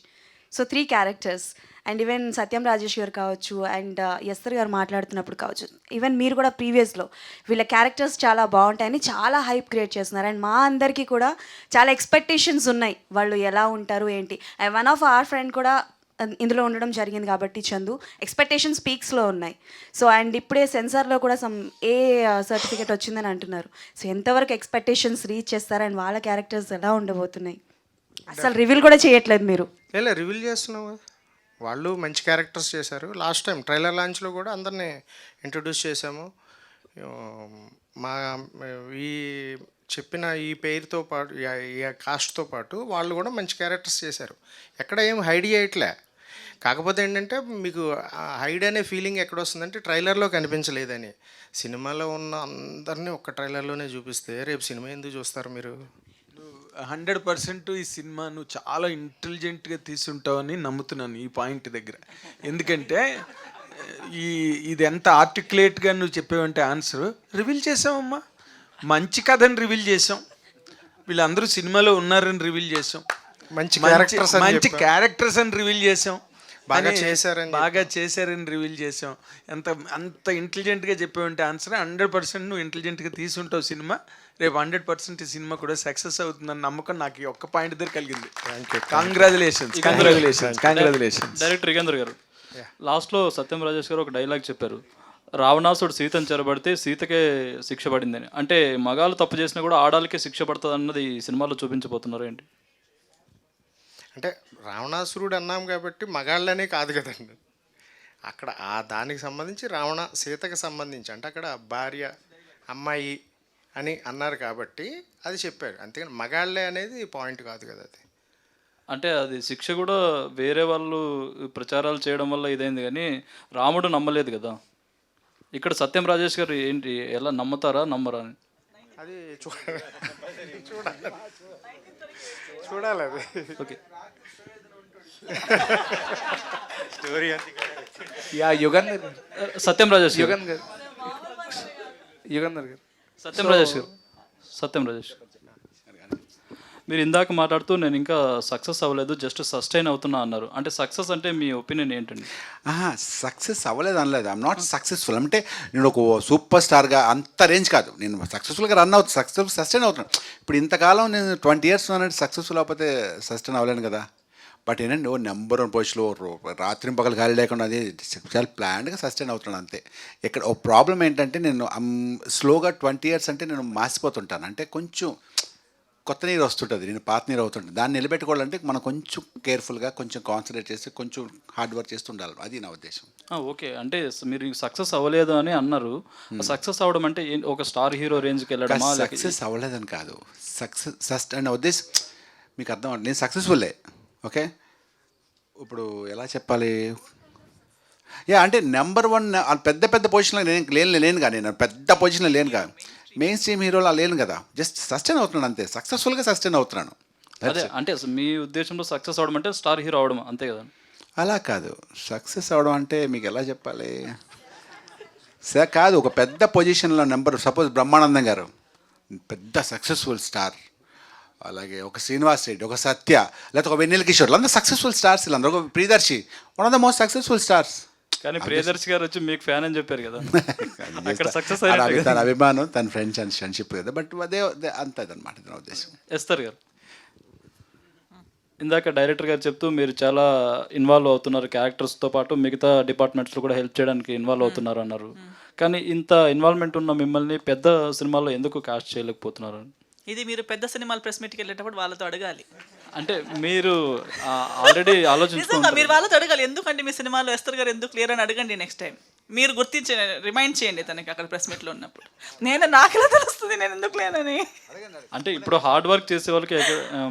సో 3 క్యారెక్టర్స్ అండ్ ఈవెన్ సత్యం రాజేష్ గారు కావచ్చు అండ్ ఎస్తర్ గారు మాట్లాడుతున్నప్పుడు కావచ్చు, ఈవెన్ మీరు కూడా ప్రీవియస్లో వీళ్ళ క్యారెక్టర్స్ చాలా బాగుంటాయని చాలా హైప్ క్రియేట్ చేస్తున్నారు. అండ్ మా అందరికీ కూడా చాలా ఎక్స్పెక్టేషన్స్ ఉన్నాయి వాళ్ళు ఎలా ఉంటారు ఏంటి. And one of our friend కూడా ఇందులో ఉండడం జరిగింది కాబట్టి చందు, ఎక్స్పెక్టేషన్స్ పీక్స్లో ఉన్నాయి. సో అండ్ ఇప్పుడే సెన్సార్లో కూడా ఏ సర్టిఫికేట్ వచ్చిందని అంటున్నారు. సో ఎంతవరకు ఎక్స్పెక్టేషన్స్ రీచ్ చేస్తారు అండ్ వాళ్ళ క్యారెక్టర్స్ ఎలా ఉండబోతున్నాయి? అసలు రివీల్ కూడా చేయట్లేదు మీరు. రివీల్ చేస్తున్నావు, వాళ్ళు మంచి క్యారెక్టర్స్ చేశారు. లాస్ట్ టైం ట్రైలర్ లాంచ్లో కూడా అందరినీ ఇంట్రడ్యూస్ చేశాము. మా ఈ చెప్పిన ఈ పేరుతో పాటు ఈ కాస్ట్తో పాటు వాళ్ళు కూడా మంచి క్యారెక్టర్స్ చేశారు. ఎక్కడ ఏం హైడ్ చేయట్లే. కాకపోతే ఏంటంటే మీకు హైడ్ అనే ఫీలింగ్ ఎక్కడ వస్తుందంటే ట్రైలర్లో కనిపించలేదని. సినిమాలో ఉన్న అందరినీ ఒక్క ట్రైలర్లోనే చూపిస్తే రేపు సినిమా ఎందుకు చూస్తారు మీరు? 100% ఈ సినిమా నువ్వు చాలా ఇంటెలిజెంట్గా తీసుంటావని నమ్ముతున్నాను ఈ పాయింట్ దగ్గర. ఎందుకంటే ఇది ఎంత ఆర్టికులేట్గా నువ్వు చెప్పావంటే ఆన్సర్ రివీల్ చేసావమ్మా. మంచి కథని రివీల్ చేసాం, వీళ్ళందరూ సినిమాలో ఉన్నారని రివీల్ చేసాం, మంచి క్యారెక్టర్స్ అని రివీల్ చేసాం, బాగా చేశారని రివీల్ చేసాం. అంత ఇంటెలిజెంట్గా చెప్పావంటే ఆన్సర్ 100% నువ్వు ఇంటెలిజెంట్గా తీసుంటావు సినిమా. రేపు 100% ఈ సినిమా కూడా సక్సెస్ అవుతుందని నమ్మకం నాకు ఈ ఒక్క పాయింట్ దగ్గర కలిగింది. కంగ్రాచులేషన్స్. డైరెక్టర్ యుగంధర్ గారు. లాస్ట్లో సత్యం రాజేష్ గారు ఒక డైలాగ్ చెప్పారు, రావణాసుడు సీతను చెరబడితే సీతకే శిక్ష పడిందని. అంటే మగాళ్ళు తప్పు చేసినా కూడా ఆడాలకే శిక్ష పడుతుంది అన్నది ఈ సినిమాలో చూపించబోతున్నారు ఏంటి? అంటే రావణాసురుడు అన్నాం కాబట్టి మగాళ్ళనే కాదు కదండి, అక్కడ ఆ దానికి సంబంధించి సీతకి సంబంధించి అంటే అక్కడ భార్య అమ్మాయి అని అన్నారు కాబట్టి అది చెప్పారు, అంతేగాని మగాళ్ళే అనేది పాయింట్ కాదు కదా అది. అంటే అది శిక్ష కూడా వేరే వాళ్ళు ప్రచారాలు చేయడం వల్ల ఇదైంది, కానీ రాముడు నమ్మలేదు కదా. ఇక్కడ సత్యం రాజేష్ గారు ఏంటి, ఎలా నమ్ముతారా నమ్మరా అని? అది చూడాలి అది. ఓకే, స్టోరీ యా యుగంధర్ గారు, సత్యం రాజేష్ గారు, యుగంధర్ గారు, సత్యం రాజేష్ గారు, సత్యం రాజేష్ మీరు ఇందాక మాట్లాడుతూ నేను ఇంకా సక్సెస్ అవ్వలేదు, జస్ట్ సస్టైన్ అవుతున్నా అన్నారు. అంటే సక్సెస్ అంటే మీ ఒపీనియన్ ఏంటండి? సక్సెస్ అవ్వలేదు అనలేదు, ఐఎమ్ నాట్ సక్సెస్ఫుల్. అంటే నేను ఒక సూపర్ స్టార్గా అంత రేంజ్ కాదు, నేను సక్సెస్ఫుల్గా రన్ అవుతుంది, సక్సెస్ఫుల్ సస్టైన్ అవుతున్నాను. ఇప్పుడు ఇంతకాలం నేను 20 years అన్నట్టు సక్సెస్ఫుల్ అవ్వకపోతే సస్టైన్ అవ్వలేను కదా. బట్ ఏంటంటే నెంబర్ 1 పొజిషన్లో రాత్రి పగలు గాలి లేకుండా అది చాలా ప్లాన్డ్గా సస్టైన్ అవుతున్నాను అంతే. ఇక్కడ ఒక ప్రాబ్లం ఏంటంటే నేను స్లోగా 20 years అంటే నేను మాసిపోతుంటాను, అంటే కొంచెం కొత్త నీరు వస్తుంటుంది, నేను పాత నీరు అవుతుంటుంది. దాన్ని నిలబెట్టుకోవాలంటే మనం కొంచెం కేర్ఫుల్గా కొంచెం కాన్సన్ట్రేట్ చేసి కొంచెం హార్డ్ వర్క్ చేస్తుండాలి, అది నా ఉద్దేశం. ఓకే, అంటే మీరు సక్సెస్ అవ్వలేదు అని అన్నారు. సక్సెస్ అవ్వడం అంటే ఒక స్టార్ హీరో రేంజ్కి వెళ్ళడం? సక్సెస్ అవ్వలేదని కాదు, సక్సెస్ అనే ఉద్దేశం మీకు అర్థం అవ్వండి. నేను సక్సెస్ఫుల్లే, ఓకే. ఇప్పుడు ఎలా చెప్పాలి, అంటే నెంబర్ 1 పెద్ద పెద్ద పొజిషన్లో లేనుగా, నేను పెద్ద పొజిషన్లో లేనుగా, మెయిన్ స్ట్రీమ్ హీరోలో లేను కదా, జస్ట్ సస్టైన్ అవుతున్నాను అంతే, సక్సెస్ఫుల్గా సస్టైన్ అవుతున్నాను. అదే అంటే మీ ఉద్దేశంలో సక్సెస్ అవడం అంటే స్టార్ హీరో అవడం అంతే కదా? అలా కాదు, సక్సెస్ అవడం అంటే మీకు ఎలా చెప్పాలి కాదు, ఒక పెద్ద పొజిషన్లో సపోజ్ బ్రహ్మానందం గారు పెద్ద సక్సెస్ఫుల్ స్టార్, అలాగే ఒక శ్రీనివాస్ రెడ్డి, ఒక సత్య, లేకపోతే ఒక వెన్నెల కిషోర్, అందరూ సక్సెస్ఫుల్ స్టార్స్, వీళ్ళందరూ ఒక Priyadarshi, one of the most successful stars. కానీ ప్రియదర్శి గారు వచ్చి మీకు ఫ్యాన్ అని చెప్పారు కదా, అక్కడ సక్సెస్ తన అభిమానం, తన ఫ్రెండ్స్ అండ్ ఫ్రెండ్షిప్ కదా, బట్ అదే అంతదన్నమాట నా ఉద్దేశం. ఎస్తర్ గారు, ఇందాక డైరెక్టర్ గారు చెప్తూ మీరు చాలా ఇన్వాల్వ్ అవుతున్నారు క్యారెక్టర్స్తో పాటు మిగతా డిపార్ట్మెంట్స్లో కూడా హెల్ప్ చేయడానికి ఇన్వాల్వ్ అవుతున్నారు అన్నారు. కానీ ఇంత ఇన్వాల్వ్మెంట్ ఉన్న మిమ్మల్ని పెద్ద సినిమాల్లో ఎందుకు కాస్ట్ చేయలేకపోతున్నారు? ఇది మీరు పెద్ద సినిమాలు ప్రెస్ మీట్కి వెళ్ళేటప్పుడు వాళ్ళతో అడగాలి. అంటే మీరు ఆల్రెడీ నిజంగా ఆలోచించుకుంటారు. మీరు వాళ్ళతో అడగాలి, ఎందుకంటే మీ సినిమాలో ఎస్తర్ గారు ఎందుకు క్లియర్ అని అడగండి నెక్స్ట్ టైం. మీరు గుర్తించే రిమైండ్ చేయండి తనకి అక్కడ ప్రెస్ మీట్లో ఉన్నప్పుడు. నాకెలా తెలుస్తుంది నేను ఎందుకు లేనని? అంటే ఇప్పుడు హార్డ్ వర్క్ చేసే వాళ్ళకి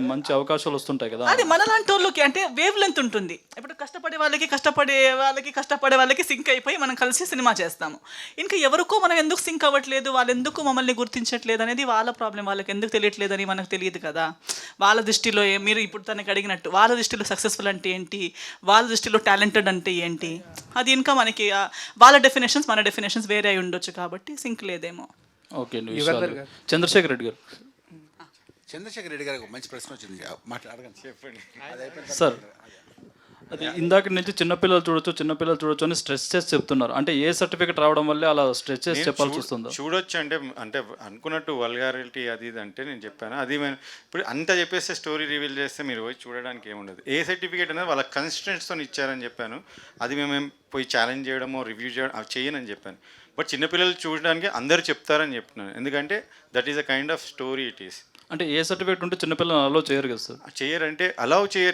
మంచి అవకాశాలు వస్తుంటాయి కదా, అది మనలాంటి వాళ్ళకి అంటే వేవ్ లెంత్ ఉంటుంది. ఇప్పుడు కష్టపడే వాళ్ళకి సింక్ అయిపోయి మనం కలిసి సినిమా చేస్తాము. ఇంకా ఎవరికో మనం ఎందుకు సింక్ అవ్వట్లేదు, వాళ్ళు ఎందుకు మమ్మల్ని గుర్తించట్లేదు అనేది వాళ్ళ ప్రాబ్లం, వాళ్ళకి ఎందుకు తెలియట్లేదని మనకు తెలియదు కదా. వాళ్ళ దృష్టిలో మీరు ఇప్పుడు తనకి అడిగినట్టు వాళ్ళ దృష్టిలో సక్సెస్ఫుల్ అంటే ఏంటి, వాళ్ళ దృష్టిలో టాలెంటెడ్ అంటే ఏంటి, అది ఇంకా మనకి వాళ్ళ డెఫినేషన్స్ మన డెఫినేషన్స్ వేరే అయి ఉండొచ్చు కాబట్టి సింక్ లేదేమో. ఓకే, చంద్రశేఖర్ రెడ్డి గారు. చంద్రశేఖర్ రెడ్డి గారికి మంచి ప్రశ్న వచ్చింది, మాట్లాడగండి, చెప్పండి సార్. అది ఇందాక నుంచి చిన్నపిల్లలు చూడొచ్చు అని స్ట్రెస్ చేసి చెప్తున్నారు. అంటే ఏ సర్టిఫికేట్ రావడం వల్లే అలా స్ట్రెస్ చేసి చెప్పాల్సి వస్తుందో? చూడొచ్చు అంటే అనుకున్నట్టు వల్గారిటీ అది ఇది అంటే నేను చెప్పాను, అది ఇప్పుడు అంతా చెప్పేస్తే స్టోరీ రివీల్ చేస్తే మీరు పోయి చూడడానికి ఏముండదు. ఏ సర్టిఫికేట్ అనేది వాళ్ళ కన్స్టెంట్స్తో ఇచ్చారని చెప్పాను, అది మేము పోయి ఛాలెంజ్ చేయడమో రివ్యూ చేయడం అవి చేయనని చెప్పాను. బట్ చిన్నపిల్లలు చూడడానికి అందరూ చెప్తారని చెప్తున్నాను, ఎందుకంటే that is a kind of story it is. అంటే ఏ సర్టిఫికేట్ ఉంటే చిన్నపిల్లలు అలో చేయరు కదా సార్? చేయరంటే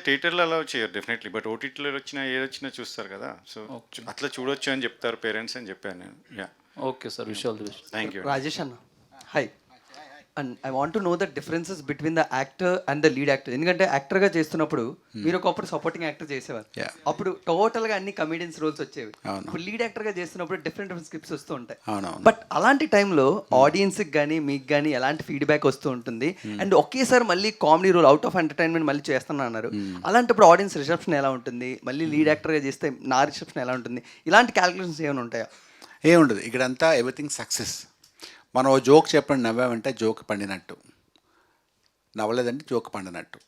థియేటర్లో అలౌ చేయరు డెఫినెట్లీ, బట్ ఓటీటీలో వచ్చినా ఏదొచ్చినా చూస్తారు కదా, సో అట్లా చూడొచ్చు అని చెప్తారు పేరెంట్స్ అని చెప్పాను నేను. యా, ఓకే సార్, విషయాలు థ్యాంక్ యూ. రాజేష్ అన్న, hi. And I want to know the differences between the actor and the lead actor. ఎందుకంటే యాక్టర్గా చేస్తున్నప్పుడు మీరు ఒకప్పుడు సపోర్టింగ్ యాక్టర్ చేసేవారు, అప్పుడు టోటల్గా అన్ని కమెడియన్స్ రోల్స్ వచ్చేవి. ఇప్పుడు లీడ్ యాక్టర్గా చేస్తున్నప్పుడు డిఫరెంట్ స్క్రిప్ట్స్ వస్తూ ఉంటాయి. బట్ అలాంటి టైంలో ఆడియన్స్కి కానీ మీకు కానీ ఎలాంటి ఫీడ్బ్యాక్ వస్తూ ఉంటుంది? అండ్ ఒకేసారి మళ్ళీ comedy roll out of entertainment మళ్ళీ చేస్తున్నా అన్నారు, అలాంటిప్పుడు ఆడియన్స్ రిసెప్షన్ ఎలా ఉంటుంది? మళ్ళీ లీడ్ యాక్టర్గా చేస్తే నా రిసెప్షన్ ఎలా ఉంటుంది? ఇలాంటి క్యాలిక్యులేషన్స్ ఏమైనా ఉంటాయా? ఏముండదు, ఇక్కడంతా ఎవ్రీథింగ్ సక్సెస్. మనం ఓ జోక్ చెప్పండి, నవ్వామంటే జోక్ పండినట్టు, నవ్వలేదంటే జోక్ పండినట్టు.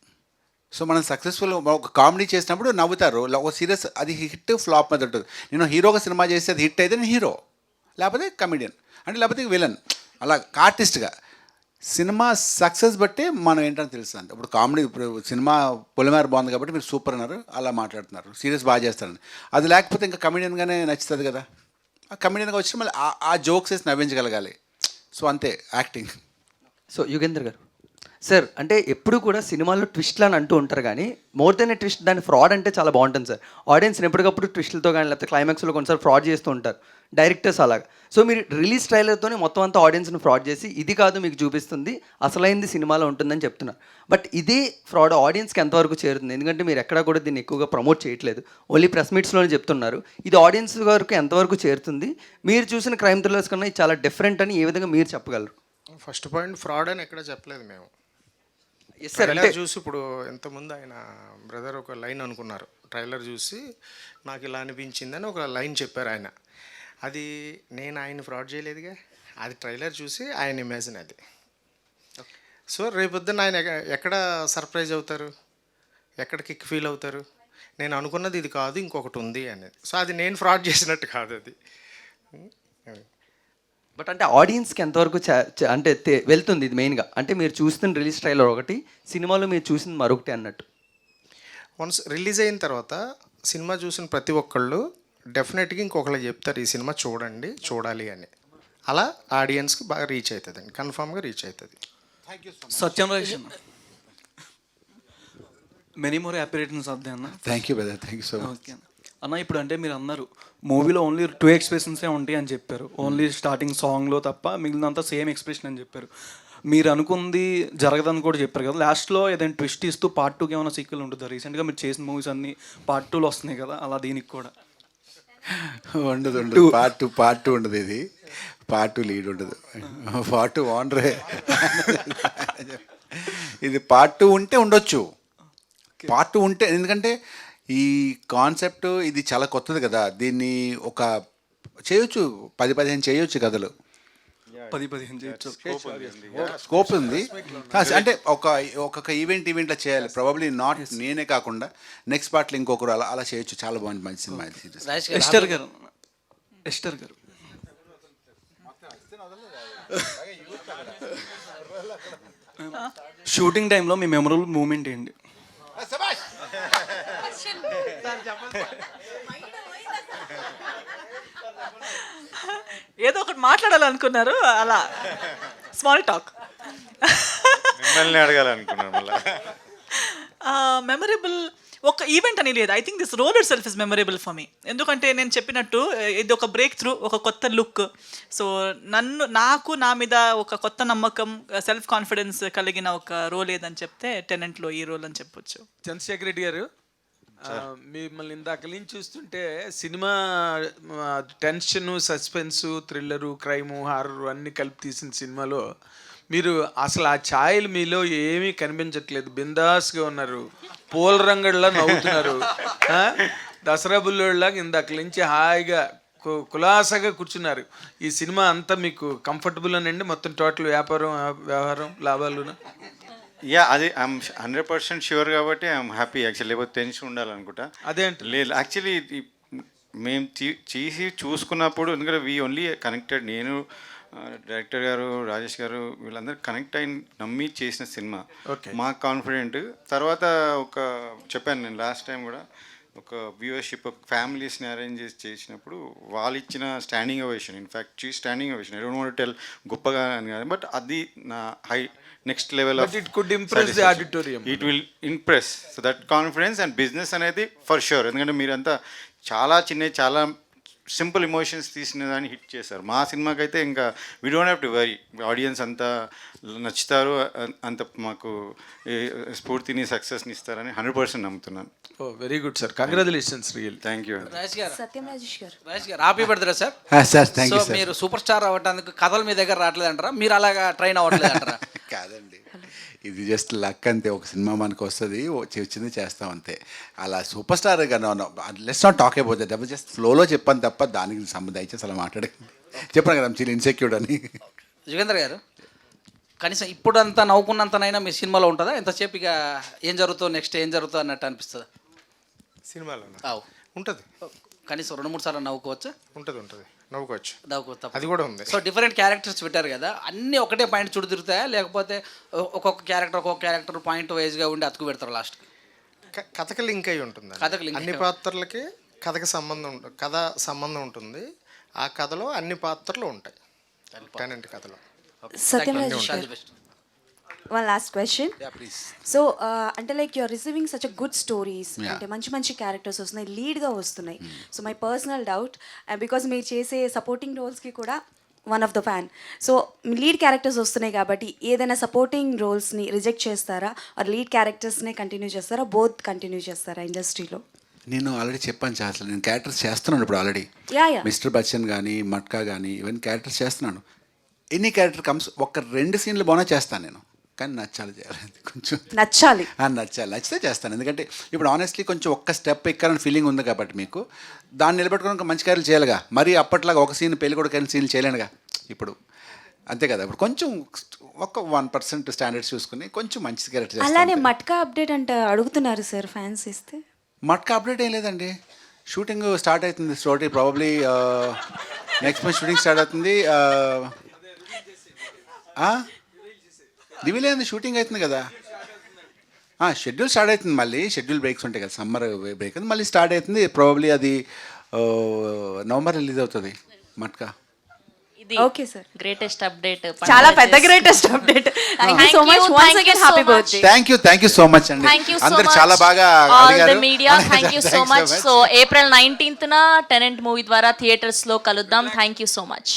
సో మనం సక్సెస్ఫుల్ ఒక కామెడీ చేసినప్పుడు నవ్వుతారు, ఒక సీరియస్ అది హిట్ ఫ్లాప్ మీద ఉంటుంది. నేను హీరోగా సినిమా చేస్తే అది హిట్ అయితే నేను హీరో, లేకపోతే కమెడియన్ అంటే లేకపోతే విలన్, అలా ఆర్టిస్ట్గా. సినిమా సక్సెస్ బట్టి మనం ఏంటని తెలుస్తుంది. ఇప్పుడు కామెడీ, ఇప్పుడు సినిమా పొలిమేర బాగుంది కాబట్టి మీరు సూపర్ అన్నారు, అలా మాట్లాడుతున్నారు, సీరియస్ బాగా చేస్తారని. అది లేకపోతే ఇంకా కమెడియన్గానే నచ్చుతుంది కదా. ఆ కమెడియన్గా వచ్చి మళ్ళీ ఆ జోక్స్ వేసి నవ్వించగలగాలి. సో అంతే యాక్టింగ్. సో యుగేంద్ర గారు సార్, అంటే ఎప్పుడు కూడా సినిమాల్లో ట్విస్ట్లు అని అంటూ ఉంటారు, కానీ మోర్ దెన్ ఏ ట్విస్ట్ దాని ఫ్రాడ్ అంటే చాలా బాగుంటుంది సార్. ఆడియన్స్ని ఎప్పటికప్పుడు ట్విస్టులతో కానీ లేకపోతే క్లైమాక్స్లో కొన్నిసార్లు ఫ్రాడ్ చేస్తూ ఉంటారు డైరెక్టర్స్ అలాగా. సో మీరు రిలీజ్ ట్రైలర్తోనే మొత్తం అంతా ఆడియన్స్ని ఫ్రాడ్ చేసి ఇది కాదు మీకు చూపిస్తుంది, అసలైంది సినిమాలో ఉంటుందని చెప్తున్నారు. బట్ ఇదే ఫ్రాడ్ ఆడియన్స్కి ఎంతవరకు చేరుతుంది? ఎందుకంటే మీరు ఎక్కడా కూడా దీన్ని ఎక్కువగా ప్రమోట్ చేయట్లేదు, ఓన్లీ ప్రెస్ మీట్స్లోనే చెప్తున్నారు. ఇది ఆడియన్స్ వరకు ఎంతవరకు చేరుతుంది? మీరు చూసిన క్రైమ్ థ్రిల్లర్స్ కన్నా ఇది చాలా డిఫరెంట్ అని ఏ విధంగా మీరు చెప్పగలరు? ఫస్ట్ పాయింట్, ఫ్రాడ్ అని ఎక్కడ చెప్పలేదు మేము. ఎస్ సార్, ట్రైలర్ చూసి ఇప్పుడు ఎంతమంది ఆయన బ్రదర్ ఒక లైన్ అనుకున్నారు, ట్రైలర్ చూసి నాకు ఇలా అనిపించిందని ఒక లైన్ చెప్పారు ఆయన. అది నేను ఆయన ఫ్రాడ్ చేయలేదుగా, అది ట్రైలర్ చూసి ఆయన ఇమాజిన్ అది. సో రేపొద్దున ఆయన ఎక్కడ సర్ప్రైజ్ అవుతారు, ఎక్కడ కిక్ ఫీల్ అవుతారు, నేను అనుకున్నది ఇది కాదు ఇంకొకటి ఉంది అనేది. సో అది నేను ఫ్రాడ్ చేసినట్టు కాదు అది. బట్ అంటే ఆడియన్స్కి ఎంతవరకు అంటే వెళ్తుంది ఇది మెయిన్గా? అంటే మీరు చూస్తున్న రిలీజ్ ట్రైలర్ ఒకటి, సినిమాలో మీరు చూసింది మరొకటి అన్నట్టు. వన్స్ రిలీజ్ అయిన తర్వాత సినిమా చూసిన ప్రతి ఒక్కళ్ళు డెఫినెట్గా ఇంకొకళ్ళు చెప్తారు ఈ సినిమా చూడండి, చూడాలి అని. అలా ఆడియన్స్కి బాగా రీచ్ అవుతుంది అండి, కన్ఫామ్గా రీచ్ అవుతుంది. Satyam Rajesh many more happy returns of the అన్న. Thank you brother, thank you so much. Okay అన్న, ఇప్పుడు అంటే మీరు అన్నారు మూవీలో ఓన్లీ 2 ఎక్స్ప్రెషన్సే ఉంటాయి అని చెప్పారు, ఓన్లీ స్టార్టింగ్ సాంగ్లో తప్ప మిగిలినంతా సేమ్ ఎక్స్ప్రెషన్ అని చెప్పారు. మీరు అనుకుంది జరగదని కూడా చెప్పారు కదా. లాస్ట్లో ఏదైనా ట్విస్ట్ ఇస్తూ పార్ట్ 2కి ఏమైనా సీక్వెల్ ఉంటుందా? రీసెంట్గా మీరు చేసిన మూవీస్ అన్ని పార్ట్ 2లో వస్తున్నాయి కదా, అలా దీనికి కూడా ఉండదు. పార్ట్ టూ ఉండదు, ఇది పార్ట్ 2 లీడ్ ఉండదు, పార్ట్ 2 ఓనరే. ఇది పార్ట్ 2 ఉంటే ఉండొచ్చు, పార్ట్ 2 ఉంటే, ఎందుకంటే ఈ కాన్సెప్ట్ ఇది చాలా కొత్తది కదా, దీన్ని ఒక చేయొచ్చు, 10-15 చేయొచ్చు కథలు, 10-15 చేయొచ్చు, స్కోప్ ఉంది. అంటే ఒక్కొక్క ఈవెంట్లో చేయాలి, ప్రాబబ్లీ నాట్ నేనే కాకుండా నెక్స్ట్ పార్ట్లో ఇంకొకరు, అలా చేయొచ్చు. చాలా బాగుంది, మంచి సినిమా. ఎస్టర్ గారు షూటింగ్ టైంలో మీ మెమరబుల్ మూమెంట్ ఏంటి? ఏదో ఒకటి మాట్లాడాలనుకున్నారు, అలా స్మాల్ టాక్. మిమ్మల్ని అడగాలనుకున్నాను మళ్ళీ. మెమరబుల్ ఒక ఈవెంట్ అని లేదు. I think this role itself is memorable for me. ఎందుకంటే నేను చెప్పినట్టు ఇది ఒక బ్రేక్ త్రూ, ఒక కొత్త లుక్. సో నాకు నా మీద ఒక కొత్త నమ్మకం, సెల్ఫ్ కాన్ఫిడెన్స్ కలిగిన ఒక రోల్ ఏదని చెప్తే టెనెంట్లో ఈ రోల్ అని చెప్పొచ్చు. చంద్రశేఖర్ రెడ్డి గారు, మిమ్మల్ని ఇందాక నుంచి చూస్తుంటే cinema tension, suspense, thriller, crime, horror అన్నీ కలిపి తీసిన సినిమాలో మీరు అసలు ఆ ఛాయలు మీలో ఏమీ కనిపించట్లేదు, బిందాస్గా ఉన్నారు, పూల రంగడిలా నవ్వుతున్నారు, దసరా బుల్లోళ్ళలాగా ఇందాక నుంచి హాయిగా కులాసగా కూర్చున్నారు. ఈ సినిమా అంతా మీకు కంఫర్టబుల్ అనండి? మొత్తం టోటల్ వ్యవహారం లాభాలు? యా, అది ఐఎమ్ 100% ష్యూర్ కాబట్టి ఐఎమ్ హ్యాపీ యాక్చువల్లీ. లేకపోతే టెన్షన్ ఉండాలనుకుంటా. అదేంటి లేదు, యాక్చువల్లీ మేము చేసి చూసుకున్నప్పుడు, ఎందుకంటే వీ ఓన్లీ కనెక్టెడ్, నేను డైరెక్టర్ గారు, రాజేష్ గారు, వీళ్ళందరూ కనెక్ట్ అయిన నమ్మి చేసిన సినిమా. మాకు కాన్ఫిడెంట్. తర్వాత ఒక చెప్పాను నేను లాస్ట్ టైం కూడా, ఒక వ్యూవర్షిప్, ఒక ఫ్యామిలీస్ని అరేంజ్ చేసినప్పుడు వాళ్ళు ఇచ్చిన standing ovation, in fact standing ovation, I don't want to tell గొప్పగా అని కాదు, బట్ అది నా high next level of it could impress the auditorium, it will impress. So that confidence and business అనేది ఫర్ ష్యూర్. ఎందుకంటే మీరంతా చాలా చాలా సింపుల్ ఎమోషన్స్ తీసిన దాన్ని హిట్ చేశారు. మా సినిమాకి అయితే ఇంకా we don't have to worry, audience అంతా నచ్చుతారు, అంత మాకు స్ఫూర్తిని, సక్సెస్ని ఇస్తారని 100% నమ్ముతున్నాను. Oh very good sir, congratulations real. Thank you. Satyam Rajesh garu, happy birthday sir. Sir thank you. So మీరు సూపర్ స్టార్ అవ్వడానికి కథలు మీ దగ్గర రావట్లేదంటారా? మీరు అలాగా ట్రైన్ అవ్వట్లేదంటారా? కాదండి, ఇది జస్ట్ లక్ అంతే. ఒక సినిమా మనకు వస్తుంది, వచ్చింది చేస్తాం అంతే. అలా super star let's not talk about that. Just ఫ్లోలో చెప్పాను తప్ప దానికి సంబంధం అయితే అసలు చెప్పాను కదా, చిన్న ఇన్సెక్యూర్డ్ అని. యుగేంద్ర గారు, కనీసం ఇప్పుడంతా నవ్వుకున్నంతనైనా మీ సినిమాలో ఉంటుందా? ఎంతసేపు ఇక ఏం జరుగుతుందో, నెక్స్ట్ ఏం జరుగుతుందో అన్నట్టు అనిపిస్తుందా సినిమాలో? ఉంటుంది. ఉంటుంది, కనీసం 2-3 సార్లు నవ్వుకోవచ్చా? ఉంటుంది. నవ్వుకోవచ్చు. అది కూడా ఉంది. సో డిఫరెంట్ క్యారెక్టర్స్ పెట్టారు కదా, అన్నీ ఒకటే పాయింట్ చుట్టూ తిరుగుతాయా, లేకపోతే ఒక్కొక్క క్యారెక్టర్ పాయింట్ వైజ్గా ఉండి అతుకు పెడతారు లాస్ట్? కథకి లింక్ అయి ఉంటుంది. అన్ని పాత్రలకి కథకి సంబంధం ఉంటుంది. ఆ కథలో అన్ని పాత్రలు ఉంటాయి టెనెంట్ కథలో. One last question. సో అంటే like you're receiving such a good stories, అంటే మంచి మంచి క్యారెక్టర్స్ వస్తున్నాయి, లీడ్గా వస్తున్నాయి. So my personal doubt, because మీరు చేసే సపోర్టింగ్ రోల్స్కి కూడా one of the fan. So lead characters వస్తున్నాయి కాబట్టి ఏదైనా సపోర్టింగ్ రోల్స్ని రిజెక్ట్ చేస్తారా, ఆర్ లీడ్ క్యారెక్టర్స్నే కంటిన్యూ చేస్తారా, బోత్ కంటిన్యూ చేస్తారా ఇండస్ట్రీలో? నేను ఆల్రెడీ చెప్పాను అసలు నేను క్యారెక్టర్స్ చేస్తున్నాను ఇప్పుడు ఆల్రెడీ. మిస్టర్ బచ్చన్ కానీ మట్కా కానీ ఇవన్నీ క్యారెక్టర్స్ చేస్తున్నాను. ఎనీ క్యారెక్టర్ కమ్స్ ఒక 2 సీన్లు బాగా చేస్తాను నేను, కానీ నచ్చాలి చేయాలి, కొంచెం నచ్చాలి, నచ్చితే చేస్తాను. ఎందుకంటే ఇప్పుడు ఆనెస్ట్లీ కొంచెం ఒక్క స్టెప్ ఎక్కాలని ఫీలింగ్ ఉంది కాబట్టి మీకు దాన్ని నిలబెట్టుకోవడానికి మంచి క్యారెక్టర్లు చేయాలిగా. మరి అప్పట్లాగా ఒక సీన్ పెళ్లి కూడా సీన్లు చేయలేనుగా ఇప్పుడు, అంతే కదా. ఇప్పుడు కొంచెం ఒక 1% స్టాండర్డ్స్ చూసుకుని కొంచెం మంచి క్యారెక్టర్. అలానే మట్కా అప్డేట్ అంటే అడుగుతున్నారు సార్ ఫ్యాన్స్, ఇస్తే. మట్కా అప్డేట్ ఏం లేదండి, షూటింగ్ స్టార్ట్ అవుతుంది story, probably next month shooting start అవుతుంది. రివీల్ అయింది, షూటింగ్ అవుతుంది కదా. షెడ్యూల్ స్టార్ట్ అవుతుంది, మళ్ళీ షెడ్యూల్ బ్రేక్స్ ఉంటాయి కదా, సమ్మర్ బ్రేక్ అది మళ్ళీ స్టార్ట్ అవుతుంది. ప్రాబబ్లీ అది నవంబర్ రిలీజ్ అవుతుంది matka. Okay sir, greatest update, చాలా పెద్ద greatest update. Thank you so much, once again happy birthday. Thank you so much అండి, అందరూ చాలా బాగా అడిగారు. Media thank you so much. So April 19th tenant movie ద్వారా థియేటర్స్లో కలుద్దాం. Thank you so much.